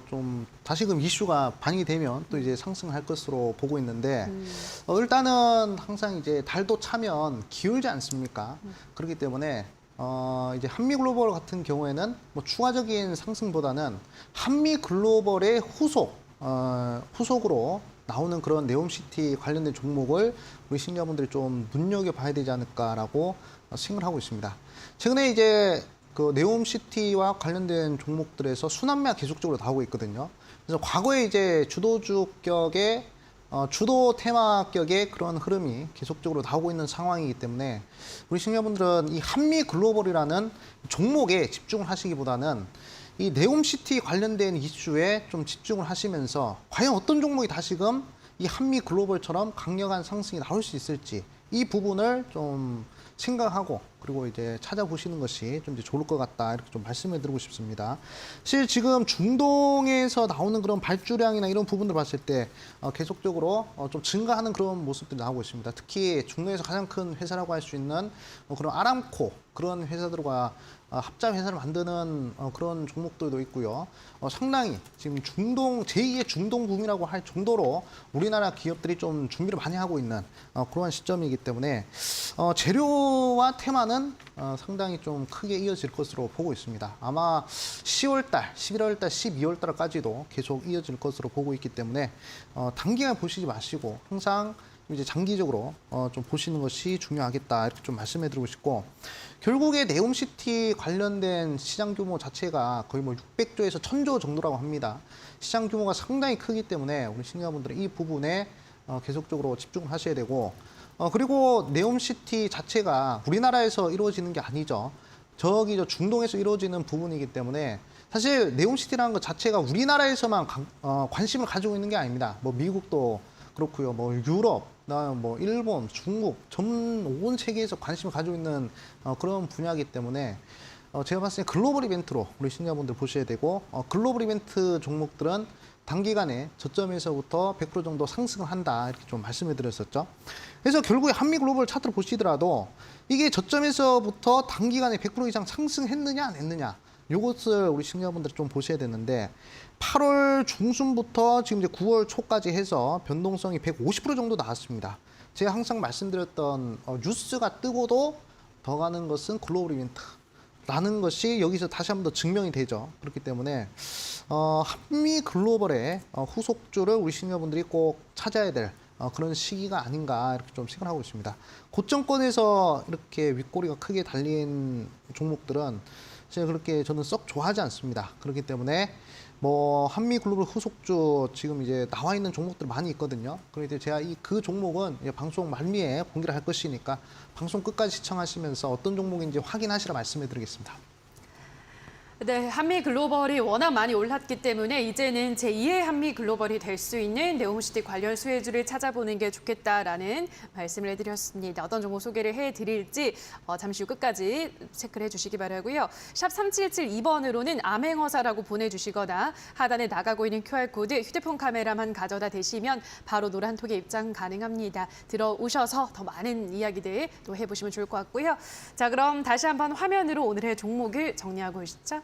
좀 다시금 이슈가 반영이 되면 또 이제 상승할 것으로 보고 있는데 일단은 항상 이제 달도 차면 기울지 않습니까? 그렇기 때문에 이제 한미글로벌 같은 경우에는 뭐 추가적인 상승보다는 한미글로벌의 후속으로 나오는 그런 네옴시티 관련된 종목을 우리 시청자분들이 좀 눈여겨봐야 되지 않을까라고 생각을 하고 있습니다. 최근에 이제 그 네옴시티와 관련된 종목들에서 순환매가 계속적으로 나오고 있거든요. 그래서 과거에 이제 주도주격의 주도 테마격의 그런 흐름이 계속적으로 나오고 있는 상황이기 때문에 우리 시청자분들은 이 한미글로벌이라는 종목에 집중을 하시기보다는 이 네옴시티 관련된 이슈에 좀 집중을 하시면서 과연 어떤 종목이 다시금 이 한미글로벌처럼 강력한 상승이 나올 수 있을지 이 부분을 좀 생각하고 그리고 이제 찾아보시는 것이 좀 이제 좋을 것 같다 이렇게 좀 말씀해 드리고 싶습니다. 사실 지금 중동에서 나오는 그런 발주량이나 이런 부분들 봤을 때 계속적으로 좀 증가하는 그런 모습들이 나오고 있습니다. 특히 중동에서 가장 큰 회사라고 할 수 있는 그런 아람코 그런 회사들과 합작 회사를 만드는 그런 종목들도 있고요. 상당히 지금 제2의 중동붐이라고 할 정도로 우리나라 기업들이 좀 준비를 많이 하고 있는 그러한 시점이기 때문에 재료와 테마는 상당히 좀 크게 이어질 것으로 보고 있습니다. 아마 10월달, 11월달, 12월달까지도 계속 이어질 것으로 보고 있기 때문에 단기간 보시지 마시고 항상 이제 장기적으로 좀 보시는 것이 중요하겠다 이렇게 좀 말씀해드리고 싶고 결국에 네옴시티 관련된 시장 규모 자체가 거의 뭐 600조에서 1000조 정도라고 합니다. 시장 규모가 상당히 크기 때문에 우리 시청자분들은 이 부분에 계속적으로 집중을 하셔야 되고 그리고 네옴시티 자체가 우리나라에서 이루어지는 게 아니죠. 저 중동에서 이루어지는 부분이기 때문에 사실 네옴시티라는 것 자체가 우리나라에서만 관심을 가지고 있는 게 아닙니다. 뭐 미국도 그렇고요. 뭐 유럽, 뭐 일본, 중국, 전 온 세계에서 관심을 가지고 있는 그런 분야이기 때문에 제가 봤을 때 글로벌 이벤트로 우리 시청자분들 보셔야 되고 글로벌 이벤트 종목들은 단기간에 저점에서부터 100% 정도 상승을 한다 이렇게 좀 말씀을 드렸었죠. 그래서 결국에 한미글로벌 차트를 보시더라도 이게 저점에서부터 단기간에 100% 이상 상승했느냐 안 했느냐 이것을 우리 시청자분들이 좀 보셔야 되는데 8월 중순부터 지금 이제 9월 초까지 해서 변동성이 150% 정도 나왔습니다. 제가 항상 말씀드렸던 뉴스가 뜨고도 더 가는 것은 글로벌 이벤트라는 것이 여기서 다시 한번 더 증명이 되죠. 그렇기 때문에 한미 글로벌의 후속주를 우리 시청자분들이 꼭 찾아야 될 그런 시기가 아닌가 이렇게 좀 생각하고 있습니다. 고점권에서 이렇게 윗꼬리가 크게 달린 종목들은 제가 그렇게 저는 썩 좋아하지 않습니다. 그렇기 때문에 뭐 한미 글로벌 후속주 지금 이제 나와 있는 종목들 많이 있거든요. 그런데 제가 그 종목은 이제 방송 말미에 공개를 할 것이니까 방송 끝까지 시청하시면서 어떤 종목인지 확인하시라 말씀해 드리겠습니다. 네, 한미 글로벌이 워낙 많이 올랐기 때문에 이제는 제2의 한미 글로벌이 될 수 있는 네옴시티 관련 수혜주를 찾아보는 게 좋겠다라는 말씀을 해드렸습니다. 어떤 종목 소개를 해드릴지 잠시 후 끝까지 체크를 해주시기 바라고요. 샵 3772번으로는 암행어사라고 보내주시거나 하단에 나가고 있는 QR코드 휴대폰 카메라만 가져다 대시면 바로 노란톡에 입장 가능합니다. 들어오셔서 더 많은 이야기들 또 해보시면 좋을 것 같고요. 자, 그럼 다시 한번 화면으로 오늘의 종목을 정리하고 오시죠.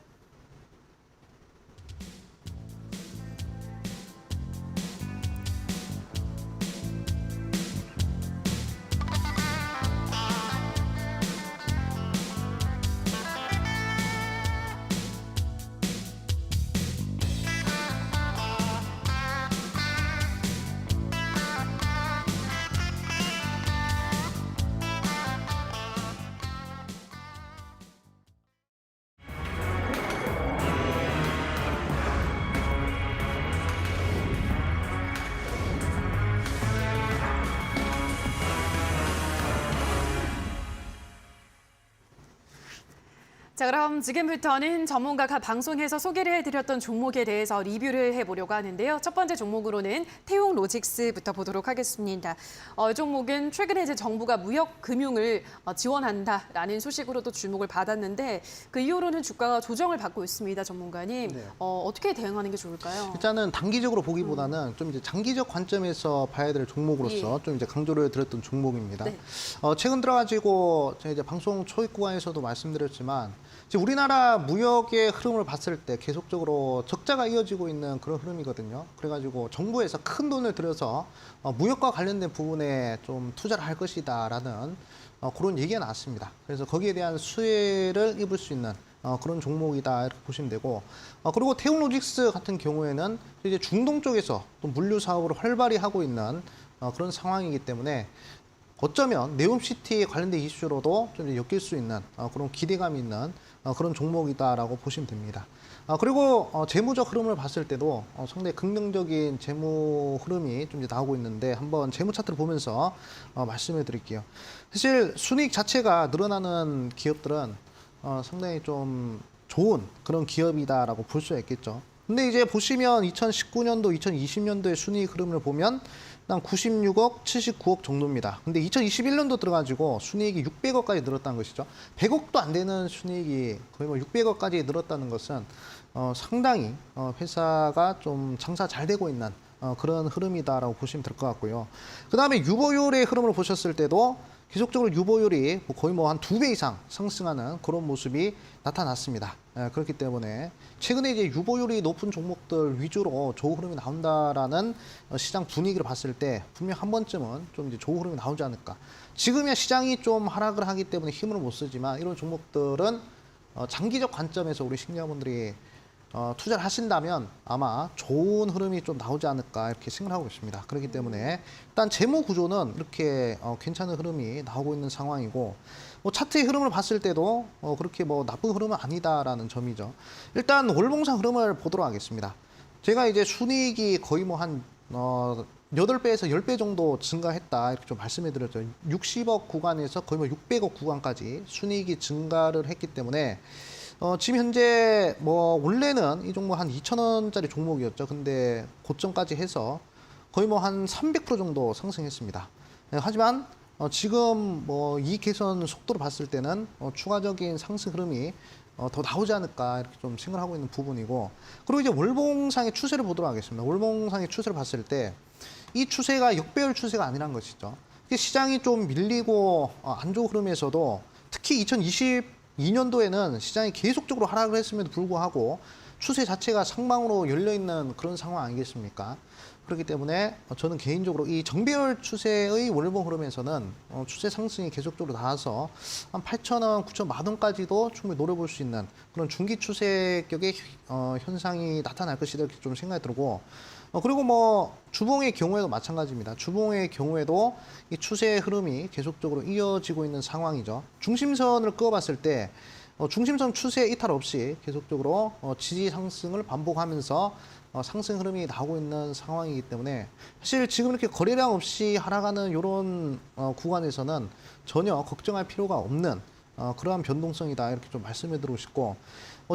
자, 그럼 지금부터는 전문가가 방송에서 소개를 해드렸던 종목에 대해서 리뷰를 해보려고 하는데요. 첫 번째 종목으로는 태용로직스부터 보도록 하겠습니다. 이 종목은 최근에 이제 정부가 무역 금융을 지원한다라는 소식으로도 주목을 받았는데 그 이후로는 주가가 조정을 받고 있습니다, 전문가님. 네. 어떻게 대응하는 게 좋을까요? 일단은 단기적으로 보기보다는 좀 이제 장기적 관점에서 봐야 될 종목으로서 좀 이제 강조를 드렸던 종목입니다. 네. 최근 들어가지고 제가 이제 방송 초입 구간에서도 말씀드렸지만 이제 우리나라 무역의 흐름을 봤을 때 계속적으로 적자가 이어지고 있는 그런 흐름이거든요. 그래가지고 정부에서 큰 돈을 들여서 무역과 관련된 부분에 좀 투자를 할 것이다라는 그런 얘기가 나왔습니다. 그래서 거기에 대한 수혜를 입을 수 있는 그런 종목이다 이렇게 보시면 되고 그리고 태용로직스 같은 경우에는 이제 중동 쪽에서 또 물류 사업을 활발히 하고 있는 그런 상황이기 때문에 어쩌면 네옴시티에 관련된 이슈로도 좀 이제 엮일 수 있는 그런 기대감이 있는 그런 종목이다라고 보시면 됩니다. 그리고 재무적 흐름을 봤을 때도 상당히 긍정적인 재무 흐름이 좀 이제 나오고 있는데 한번 재무 차트를 보면서 말씀해 드릴게요. 사실 순이익 자체가 늘어나는 기업들은 상당히 좀 좋은 그런 기업이다라고 볼 수가 있겠죠. 근데 이제 보시면 2019년도, 2020년도의 순이익 흐름을 보면 한 96억, 79억 정도입니다. 근데 2021년도 들어가지고 순이익이 600억까지 늘었다는 것이죠. 100억도 안 되는 순이익이 거의 뭐 600억까지 늘었다는 것은 상당히 회사가 좀 장사 잘 되고 있는 그런 흐름이다라고 보시면 될 것 같고요. 그 다음에 유보율의 흐름을 보셨을 때도 계속적으로 유보율이 거의 뭐 한 2배 이상 상승하는 그런 모습이 나타났습니다. 그렇기 때문에 최근에 이제 유보율이 높은 종목들 위주로 좋은 흐름이 나온다라는 시장 분위기를 봤을 때 분명 한 번쯤은 좀 이제 좋은 흐름이 나오지 않을까. 지금이야 시장이 좀 하락을 하기 때문에 힘을 못 쓰지만 이런 종목들은 장기적 관점에서 우리 시청자분들이 투자를 하신다면 아마 좋은 흐름이 좀 나오지 않을까 이렇게 생각하고 있습니다. 그렇기 때문에 일단 재무 구조는 이렇게 괜찮은 흐름이 나오고 있는 상황이고 뭐 차트의 흐름을 봤을 때도 그렇게 뭐 나쁜 흐름은 아니다라는 점이죠. 일단 월봉상 흐름을 보도록 하겠습니다. 제가 이제 순이익이 거의 뭐 한 8배에서 10배 정도 증가했다 이렇게 좀 말씀해 드렸죠. 60억 구간에서 거의 뭐 600억 구간까지 순이익이 증가를 했기 때문에 지금 현재 뭐 원래는 이 종목 한 2,000원짜리 종목이었죠. 근데 고점까지 해서 거의 뭐 한 300% 정도 상승했습니다. 하지만 지금 뭐 이 개선 속도로 봤을 때는 추가적인 상승 흐름이 더 나오지 않을까 이렇게 좀 생각하고 있는 부분이고 그리고 이제 월봉상의 추세를 보도록 하겠습니다. 월봉상의 추세를 봤을 때 이 추세가 역배열 추세가 아니란 것이죠. 시장이 좀 밀리고 안 좋은 흐름에서도 특히 2022년도에는 시장이 계속적으로 하락을 했음에도 불구하고 추세 자체가 상방으로 열려있는 그런 상황 아니겠습니까? 그렇기 때문에 저는 개인적으로 이 정배열 추세의 월봉 흐름에서는 추세 상승이 계속적으로 나와서 한 8,000원, 9,000만 원까지도 충분히 노려볼 수 있는 그런 중기 추세격의 현상이 나타날 것이다 이렇게 좀 생각이 들고 그리고 뭐 주봉의 경우에도 마찬가지입니다. 주봉의 경우에도 이 추세의 흐름이 계속적으로 이어지고 있는 상황이죠. 중심선을 그어봤을 때 중심선 추세 이탈 없이 계속적으로 지지 상승을 반복하면서 상승 흐름이 나오고 있는 상황이기 때문에 사실 지금 이렇게 거래량 없이 하락하는 이런 구간에서는 전혀 걱정할 필요가 없는 그러한 변동성이다 이렇게 좀 말씀해 드리고 싶고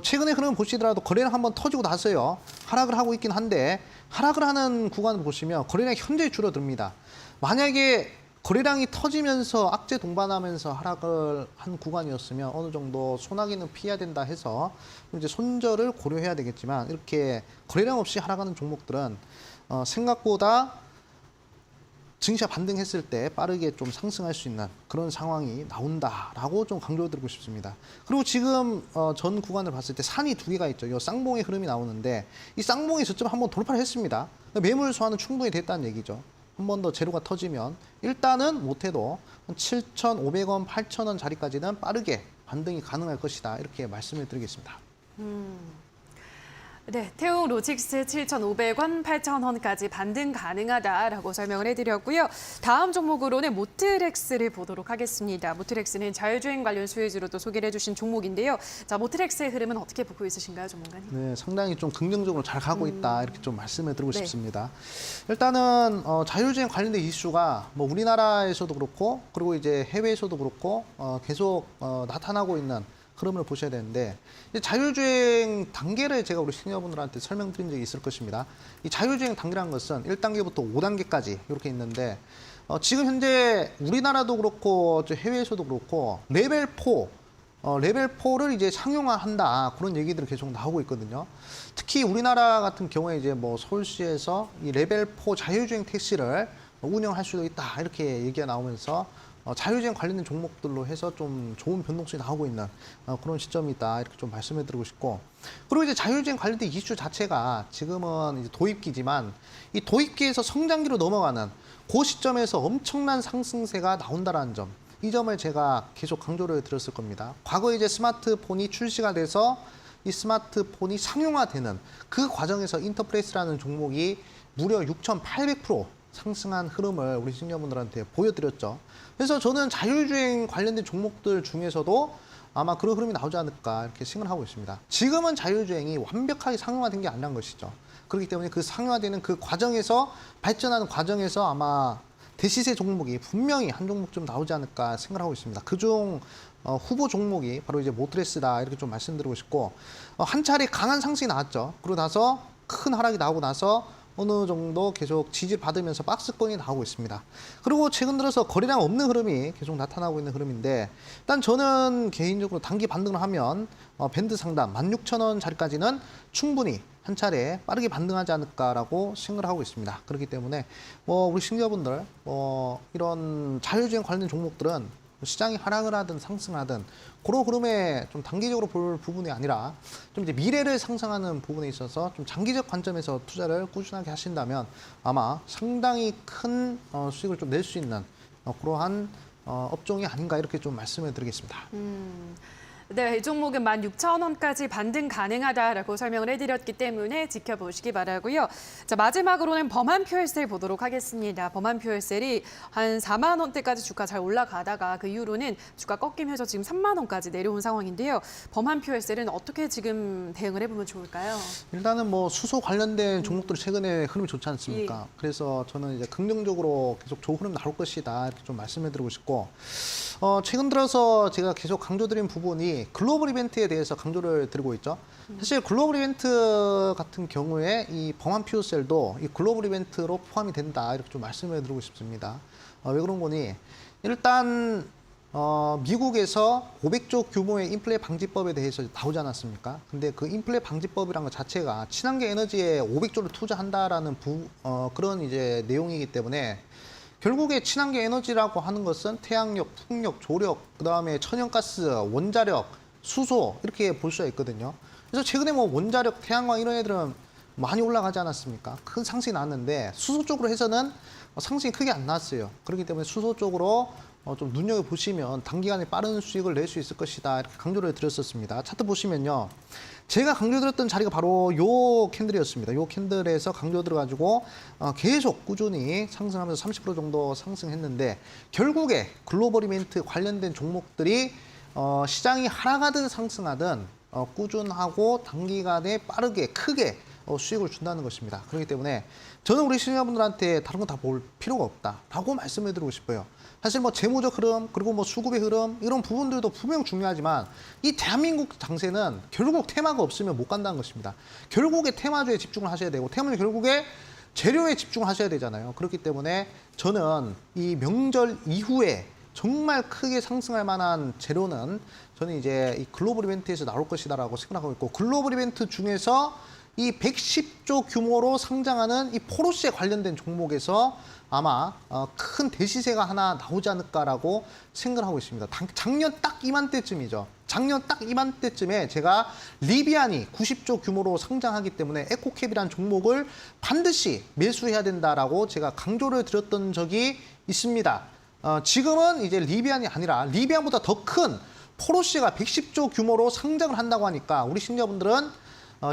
최근의 흐름 보시더라도 거래량 한번 터지고 나서요 하락을 하고 있긴 한데 하락을 하는 구간을 보시면 거래량이 현저히 줄어듭니다. 만약에 거래량이 터지면서 악재 동반하면서 하락을 한 구간이었으면 어느 정도 소나기는 피해야 된다 해서 이제 손절을 고려해야 되겠지만 이렇게 거래량 없이 하락하는 종목들은 생각보다 증시가 반등했을 때 빠르게 좀 상승할 수 있는 그런 상황이 나온다라고 좀 강조드리고 싶습니다. 그리고 지금 전 구간을 봤을 때 산이 두 개가 있죠. 이 쌍봉의 흐름이 나오는데 이 쌍봉의 저점 한번 돌파를 했습니다. 매물 소화는 충분히 됐다는 얘기죠. 한 번 더 재료가 터지면 일단은 못해도 7,500원, 8,000원 자리까지는 빠르게 반등이 가능할 것이다. 이렇게 말씀을 드리겠습니다. 네, 태웅 로직스 7,500원, 8,000원까지 반등 가능하다라고 설명을 해드렸고요. 다음 종목으로는 모트렉스를 보도록 하겠습니다. 모트렉스는 자율주행 관련 수혜주로도 소개를 해주신 종목인데요. 자, 모트렉스의 흐름은 어떻게 보고 있으신가요, 전문가님? 네, 상당히 좀 긍정적으로 잘 가고 있다 이렇게 좀 말씀을 드리고 네. 싶습니다. 일단은 자율주행 관련된 이슈가 뭐 우리나라에서도 그렇고 그리고 이제 해외에서도 그렇고 계속 나타나고 있는 흐름을 보셔야 되는데 이제 자율주행 단계를 제가 우리 시니어분들한테 설명드린 적이 있을 것입니다. 이 자율주행 단계라는 것은 1단계부터 5단계까지 이렇게 있는데 지금 현재 우리나라도 그렇고 해외에서도 그렇고 레벨 4 레벨 4를 이제 상용화한다 그런 얘기들이 계속 나오고 있거든요. 특히 우리나라 같은 경우에 이제 뭐 서울시에서 이 레벨 4 자율주행 택시를 운영할 수도 있다 이렇게 얘기가 나오면서 자율주행 관련된 종목들로 해서 좀 좋은 변동성이 나오고 있는 그런 시점이 있다 이렇게 좀 말씀해 드리고 싶고 그리고 이제 자율주행 관련된 이슈 자체가 지금은 이제 도입기지만 이 도입기에서 성장기로 넘어가는 그 시점에서 엄청난 상승세가 나온다라는 점. 이 점을 제가 계속 강조를 드렸을 겁니다. 과거에 이제 스마트폰이 출시가 돼서 이 스마트폰이 상용화되는 그 과정에서 인터프레스라는 종목이 무려 6,800% 상승한 흐름을 우리 시청자분들한테 보여드렸죠. 그래서 저는 자율주행 관련된 종목들 중에서도 아마 그런 흐름이 나오지 않을까 이렇게 생각을 하고 있습니다. 지금은 자율주행이 완벽하게 상용화된 게 아니란 것이죠. 그렇기 때문에 그 상용화되는 그 과정에서 발전하는 과정에서 아마 대시세 종목이 분명히 한 종목 좀 나오지 않을까 생각을 하고 있습니다. 그중 후보 종목이 바로 이제 모트레스다 이렇게 좀 말씀드리고 싶고 한 차례 강한 상승이 나왔죠. 그러고 나서 큰 하락이 나오고 나서 어느 정도 계속 지지받으면서 박스권이 나오고 있습니다. 그리고 최근 들어서 거래량 없는 흐름이 계속 나타나고 있는 흐름인데 일단 저는 개인적으로 단기 반등을 하면 밴드 상단 16,000원 자리까지는 충분히 한 차례 빠르게 반등하지 않을까라고 생각을 하고 있습니다. 그렇기 때문에 우리 시청자분들 이런 자율주행 관련된 종목들은 시장이 하락을 하든 상승을 하든 그런 흐름에 좀 단기적으로 볼 부분이 아니라 좀 이제 미래를 상상하는 부분에 있어서 좀 장기적 관점에서 투자를 꾸준하게 하신다면 아마 상당히 큰 수익을 좀 낼 수 있는 그러한 업종이 아닌가 이렇게 좀 말씀을 드리겠습니다. 네, 이 종목은 16,000원까지 반등 가능하다라고 설명을 해드렸기 때문에 지켜보시기 바라고요. 자, 마지막으로는 범한표혈셀 보도록 하겠습니다. 범한표혈셀이 한 4만 원대까지 주가 잘 올라가다가 그 이후로는 주가 꺾이면서 지금 3만 원까지 내려온 상황인데요. 범한표혈셀은 어떻게 지금 대응을 해보면 좋을까요? 일단은 뭐 수소 관련된 종목들이 최근에 흐름이 좋지 않습니까? 그래서 저는 이제 긍정적으로 계속 좋은 흐름 나올 것이다 이렇게 좀 말씀해 드리고 싶고 최근 들어서 제가 계속 강조드린 부분이 글로벌 이벤트에 대해서 강조를 드리고 있죠. 사실 글로벌 이벤트 같은 경우에 이 범한퓨어셀도 이 글로벌 이벤트로 포함이 된다 이렇게 좀 말씀을 드리고 싶습니다. 왜 그런 거니? 일단 미국에서 500조 규모의 인플레 방지법에 대해서 나오지 않았습니까? 근데 그 인플레 방지법이라는 것 자체가 친환경 에너지에 500조를 투자한다라는 그런 이제 내용이기 때문에 결국에 친환경 에너지라고 하는 것은 태양력, 풍력, 조력, 그다음에 천연가스, 원자력, 수소 이렇게 볼 수가 있거든요. 그래서 최근에 뭐 원자력, 태양광 이런 애들은 많이 올라가지 않았습니까? 큰 상승이 나왔는데 수소 쪽으로 해서는 상승이 크게 안 나왔어요. 그렇기 때문에 수소 쪽으로 좀 눈여겨보시면 단기간에 빠른 수익을 낼 수 있을 것이다 이렇게 강조를 드렸었습니다. 차트 보시면요. 제가 강조드렸던 자리가 바로 요 캔들이었습니다. 요 캔들에서 강조 들어가지고 계속 꾸준히 상승하면서 30% 정도 상승했는데 결국에 글로벌 이벤트 관련된 종목들이 시장이 하락하든 상승하든 꾸준하고 단기간에 빠르게 크게 수익을 준다는 것입니다. 그렇기 때문에 저는 우리 시청자분들한테 다른 건 다 볼 필요가 없다라고 말씀을 드리고 싶어요. 사실 뭐 재무적 흐름 그리고 뭐 수급의 흐름 이런 부분들도 분명 중요하지만 이 대한민국 장세는 결국 테마가 없으면 못 간다는 것입니다. 결국에 테마주에 집중을 하셔야 되고 테마주 결국에 재료에 집중을 하셔야 되잖아요. 그렇기 때문에 저는 이 명절 이후에 정말 크게 상승할 만한 재료는 저는 이제 이 글로벌 이벤트에서 나올 것이다라고 생각하고 있고 글로벌 이벤트 중에서 이 110조 규모로 상장하는 이 포르쉐 관련된 종목에서 아마 큰 대시세가 하나 나오지 않을까라고 생각을 하고 있습니다. 작년 딱 이맘때쯤이죠. 작년 딱 이맘때쯤에 제가 리비안이 90조 규모로 상장하기 때문에 에코캡이라는 종목을 반드시 매수해야 된다라고 제가 강조를 드렸던 적이 있습니다. 지금은 이제 리비안이 아니라 리비안보다 더 큰 포르쉐가 110조 규모로 상장을 한다고 하니까 우리 시청자분들은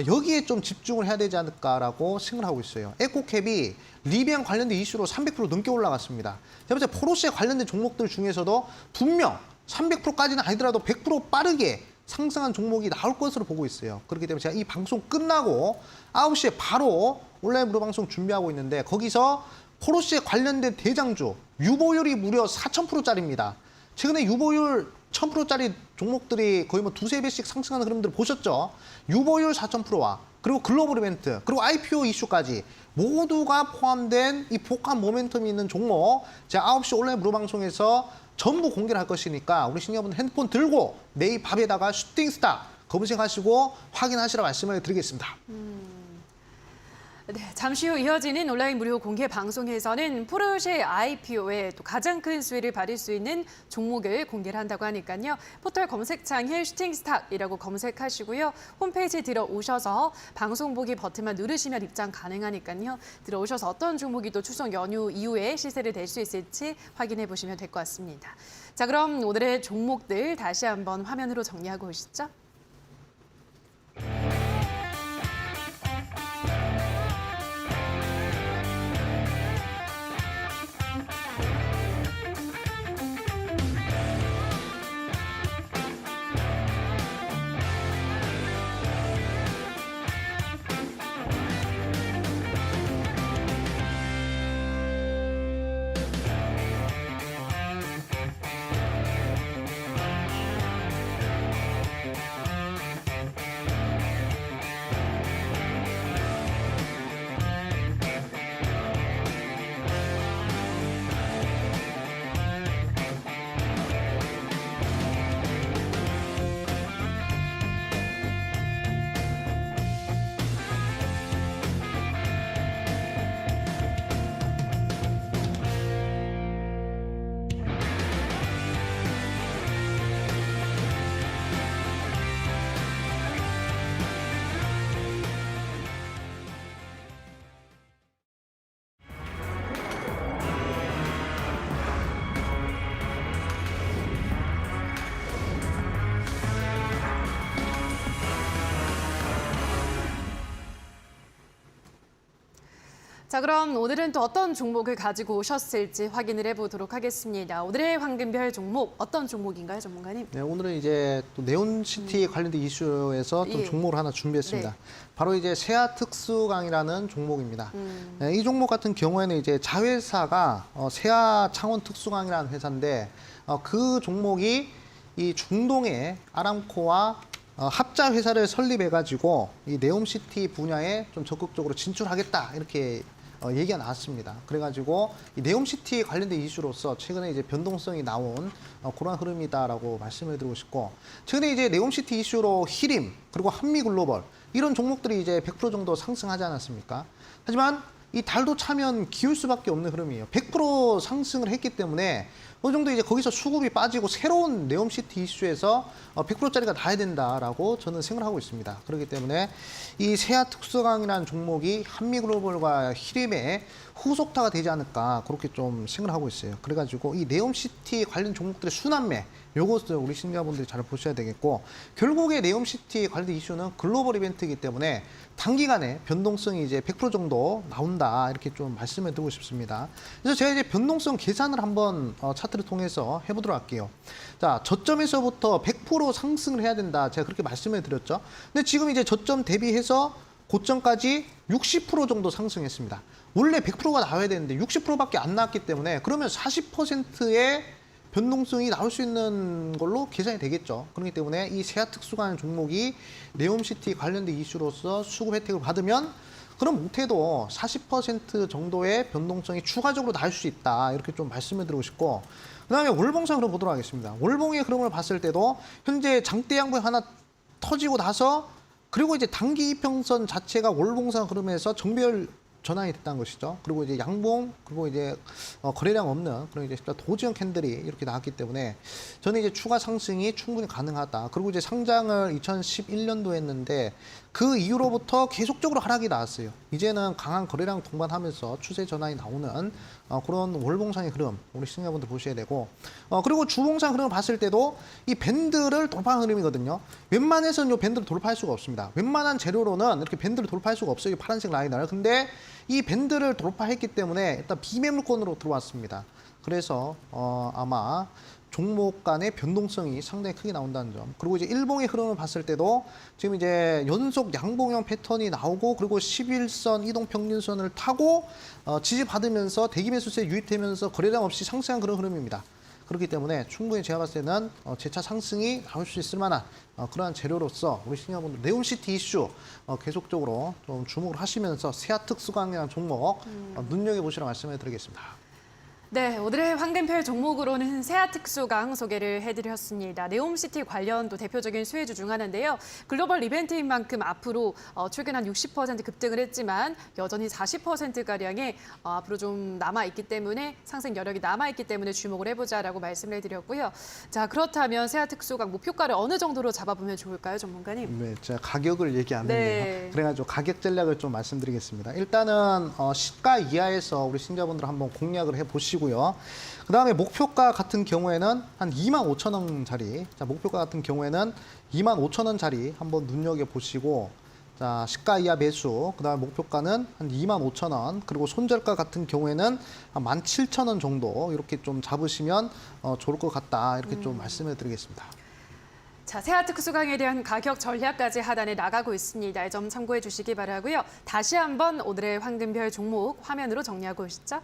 여기에 좀 집중을 해야 되지 않을까라고 생각을 하고 있어요. 에코캡이 리비안 관련된 이슈로 300% 넘게 올라갔습니다. 세 번째 포르쉐 관련된 종목들 중에서도 분명 300%까지는 아니더라도 100% 빠르게 상승한 종목이 나올 것으로 보고 있어요. 그렇기 때문에 제가 이 방송 끝나고 9시에 바로 온라인 무료 방송 준비하고 있는데 거기서 포르쉐 관련된 대장주 유보율이 무려 4,000%짜리입니다. 최근에 유보율 1,000%짜리 종목들이 거의 뭐 두세 배씩 상승하는 흐름들을 보셨죠? 유보율 4,000%와 그리고 글로벌 이벤트 그리고 IPO 이슈까지 모두가 포함된 이 복합 모멘텀이 있는 종목 제가 9시 온라인 무료 방송에서 전부 공개를 할 것이니까 우리 시청자분들 핸드폰 들고 네이밥에다가 슈팅스타 검색하시고 확인하시라 말씀을 드리겠습니다. 네, 잠시 후 이어지는 온라인 무료 공개 방송에서는 포르쉐 IPO에 또 가장 큰 수혜를 받을 수 있는 종목을 공개를 한다고 하니까요. 포털 검색창에 슈팅스탁이라고 검색하시고요. 홈페이지에 들어오셔서 방송 보기 버튼만 누르시면 입장 가능하니까요. 들어오셔서 어떤 종목이 또 추석 연휴 이후에 시세를 낼 수 있을지 확인해 보시면 될 것 같습니다. 자, 그럼 오늘의 종목들 다시 한번 화면으로 정리하고 오시죠. 자, 그럼 오늘은 또 어떤 종목을 가지고 오셨을지 확인을 해보도록 하겠습니다. 오늘의 황금별 종목 어떤 종목인가요, 전문가님? 네, 오늘은 이제 또 네온시티 관련된 이슈에서 어떤 예. 종목을 하나 준비했습니다. 네. 바로 이제 세아 특수강이라는 종목입니다. 네, 이 종목 같은 경우에는 이제 자회사가 세아 창원 특수강이라는 회사인데 그 종목이 이 중동의 아람코와 합자 회사를 설립해가지고 이 네옴시티 분야에 좀 적극적으로 진출하겠다 이렇게 얘기가 나왔습니다. 그래가지고 이 네옴시티 관련된 이슈로서 최근에 이제 변동성이 나온 그런 흐름이다라고 말씀을 드리고 싶고 최근에 이제 네옴시티 이슈로 히림 그리고 한미글로벌 이런 종목들이 이제 100% 정도 상승하지 않았습니까? 하지만 이 달도 차면 기울 수밖에 없는 흐름이에요. 100% 상승을 했기 때문에 어느 정도 이제 거기서 수급이 빠지고 새로운 네옴시티 이슈에서 100%짜리가 나야 된다라고 저는 생각을 하고 있습니다. 그렇기 때문에 이 세아 특수강이라는 종목이 한미글로벌과 히림의 후속타가 되지 않을까 그렇게 좀 생각을 하고 있어요. 그래가지고 이 네옴시티 관련 종목들의 순환매 요것을 우리 시청자분들이 잘 보셔야 되겠고 결국에 네옴시티 관련 이슈는 글로벌 이벤트이기 때문에 단기간에 변동성이 이제 100% 정도 나온다 이렇게 좀 말씀을 드리고 싶습니다. 그래서 제가 이제 변동성 계산을 한번 차트를 통해서 해보도록 할게요. 자, 저점에서부터 100% 상승을 해야 된다. 제가 그렇게 말씀을 드렸죠. 근데 지금 이제 저점 대비해서 고점까지 60% 정도 상승했습니다. 원래 100%가 나와야 되는데 60%밖에 안 나왔기 때문에 그러면 40%의 변동성이 나올 수 있는 걸로 계산이 되겠죠. 그렇기 때문에 이 세아 특수관 종목이 네옴시티 관련된 이슈로서 수급 혜택을 받으면 그럼 못해도 40% 정도의 변동성이 추가적으로 나올 수 있다. 이렇게 좀 말씀을 드리고 싶고 그다음에 월봉상 흐름 보도록 하겠습니다. 월봉의 흐름을 봤을 때도 현재 장대 양봉이 하나 터지고 나서 그리고 이제 단기 이평선 자체가 월봉상 흐름에서 정배열 전환이 됐다는 것이죠. 그리고 이제 양봉, 그리고 이제 거래량 없는 그런 이제 도지형 캔들이 이렇게 나왔기 때문에 저는 이제 추가 상승이 충분히 가능하다. 그리고 이제 상장을 2011년도 했는데 그 이후로부터 계속적으로 하락이 나왔어요. 이제는 강한 거래량 동반하면서 추세 전환이 나오는 그런 월봉상의 흐름 우리 시청자분들 보셔야 되고 그리고 주봉상 흐름을 봤을 때도 이 밴드를 돌파한 흐름이거든요. 웬만해서는 이 밴드를 돌파할 수가 없습니다. 웬만한 재료로는 이렇게 밴드를 돌파할 수가 없어요. 이 파란색 라인을. 근데 이 밴드를 돌파했기 때문에 일단 비매물권으로 들어왔습니다. 그래서 아마 종목 간의 변동성이 상당히 크게 나온다는 점. 그리고 이제 일봉의 흐름을 봤을 때도 지금 이제 연속 양봉형 패턴이 나오고 그리고 11선 이동평균선을 타고 지지받으면서 대기매수세 유입되면서 거래량 없이 상승한 그런 흐름입니다. 그렇기 때문에 충분히 제가 봤을 때는 재차 상승이 나올 수 있을 만한 그러한 재료로서 우리 시청자분들 네옴시티 이슈 계속적으로 좀 주목을 하시면서 세아 특수강이라는 종목 눈여겨보시라 말씀을 드리겠습니다. 네, 오늘의 황금별 종목으로는 세아 특수강 소개를 해드렸습니다. 네옴시티 관련 또 대표적인 수혜주 중 하나인데요. 글로벌 이벤트인 만큼 앞으로 최근 한 60% 급등을 했지만 여전히 40%가량의 앞으로 좀 남아있기 때문에 상승 여력이 남아있기 때문에 주목을 해보자라고 말씀을 해드렸고요. 자, 그렇다면 세아 특수강 목표가를 어느 정도로 잡아보면 좋을까요, 전문가님? 네, 제가 가격을 얘기 안 네. 했네요. 그래가지고 가격 전략을 좀 말씀드리겠습니다. 일단은 시가 이하에서 우리 신자분들 한번 공략을 해보시고 그 다음에 목표가 같은 경우에는 한 25,000원짜리, 자, 목표가 같은 경우에는 25,000원짜리 한번 눈여겨보시고, 자, 시가 이하 매수, 그 다음에 목표가는 한 25,000원, 그리고 손절가 같은 경우에는 한 17,000원 정도 이렇게 좀 잡으시면 좋을 것 같다. 이렇게 좀 말씀을 드리겠습니다. 자, 세아 특수강에 대한 가격 전략까지 하단에 나가고 있습니다. 이 점 참고해 주시기 바라고요. 다시 한번 오늘의 황금별 종목 화면으로 정리하고 오시죠.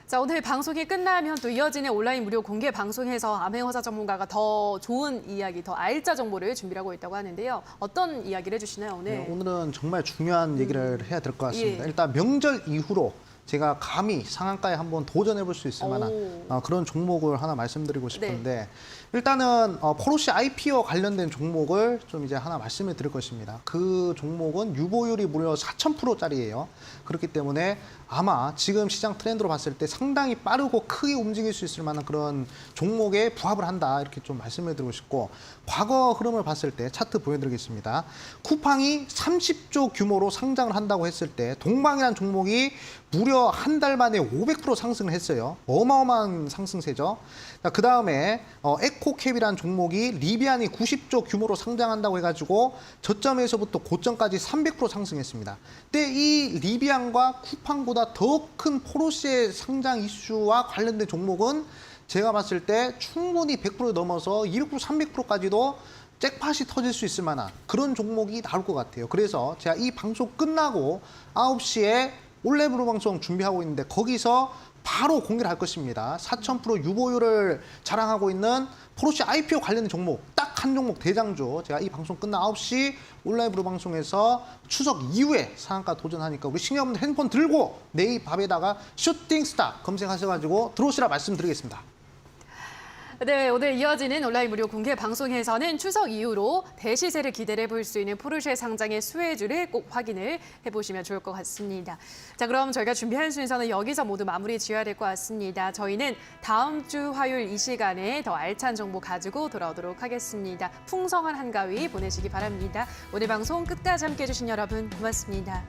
자, 오늘 방송이 끝나면 또 이어지는 온라인 무료 공개 방송에서 암행어사 전문가가 더 좋은 이야기, 더 알짜 정보를 준비하고 있다고 하는데요. 어떤 이야기를 해주시나요, 오늘? 네, 오늘은 정말 중요한 얘기를 해야 될 것 같습니다. 예. 일단 명절 이후로 제가 감히 상한가에 한번 도전해 볼 수 있을 만한 그런 종목을 하나 말씀드리고 싶은데 일단은 포르쉐 IPO 관련된 종목을 좀 이제 하나 말씀을 드릴 것입니다. 그 종목은 유보율이 무려 4,000%짜리예요. 그렇기 때문에 아마 지금 시장 트렌드로 봤을 때 상당히 빠르고 크게 움직일 수 있을 만한 그런 종목에 부합을 한다. 이렇게 좀 말씀을 드리고 싶고 과거 흐름을 봤을 때 차트 보여드리겠습니다. 쿠팡이 30조 규모로 상장을 한다고 했을 때 동방이라는 종목이 무려 한 달 만에 500% 상승을 했어요. 어마어마한 상승세죠. 그 다음에 에코캡이라는 종목이 리비안이 90조 규모로 상장한다고 해가지고 저점에서부터 고점까지 300% 상승했습니다. 근데 이 리비안과 쿠팡보다 더 큰 포르쉐 상장 이슈와 관련된 종목은 제가 봤을 때 충분히 100% 넘어서 200%, 300%까지도 잭팟이 터질 수 있을 만한 그런 종목이 나올 것 같아요. 그래서 제가 이 방송 끝나고 9시에 올레브로 방송 준비하고 있는데 거기서 바로 공개를 할 것입니다. 4,000% 유보율을 자랑하고 있는 포르쉐 IPO 관련된 종목, 딱 한 종목 대장주. 제가 이 방송 끝나 9시 온라인으로 방송에서 추석 이후에 상한가 도전하니까 우리 시청자분들 핸드폰 들고 네이밥에다가 슈팅스타 검색하셔가지고 들어오시라 말씀드리겠습니다. 네, 오늘 이어지는 온라인 무료 공개 방송에서는 추석 이후로 대시세를 기대해 볼 수 있는 포르쉐 상장의 수혜주를 꼭 확인을 해보시면 좋을 것 같습니다. 자, 그럼 저희가 준비한 순서는 여기서 모두 마무리 지어야 될 것 같습니다. 저희는 다음 주 화요일 이 시간에 더 알찬 정보 가지고 돌아오도록 하겠습니다. 풍성한 한가위 보내시기 바랍니다. 오늘 방송 끝까지 함께해 주신 여러분 고맙습니다.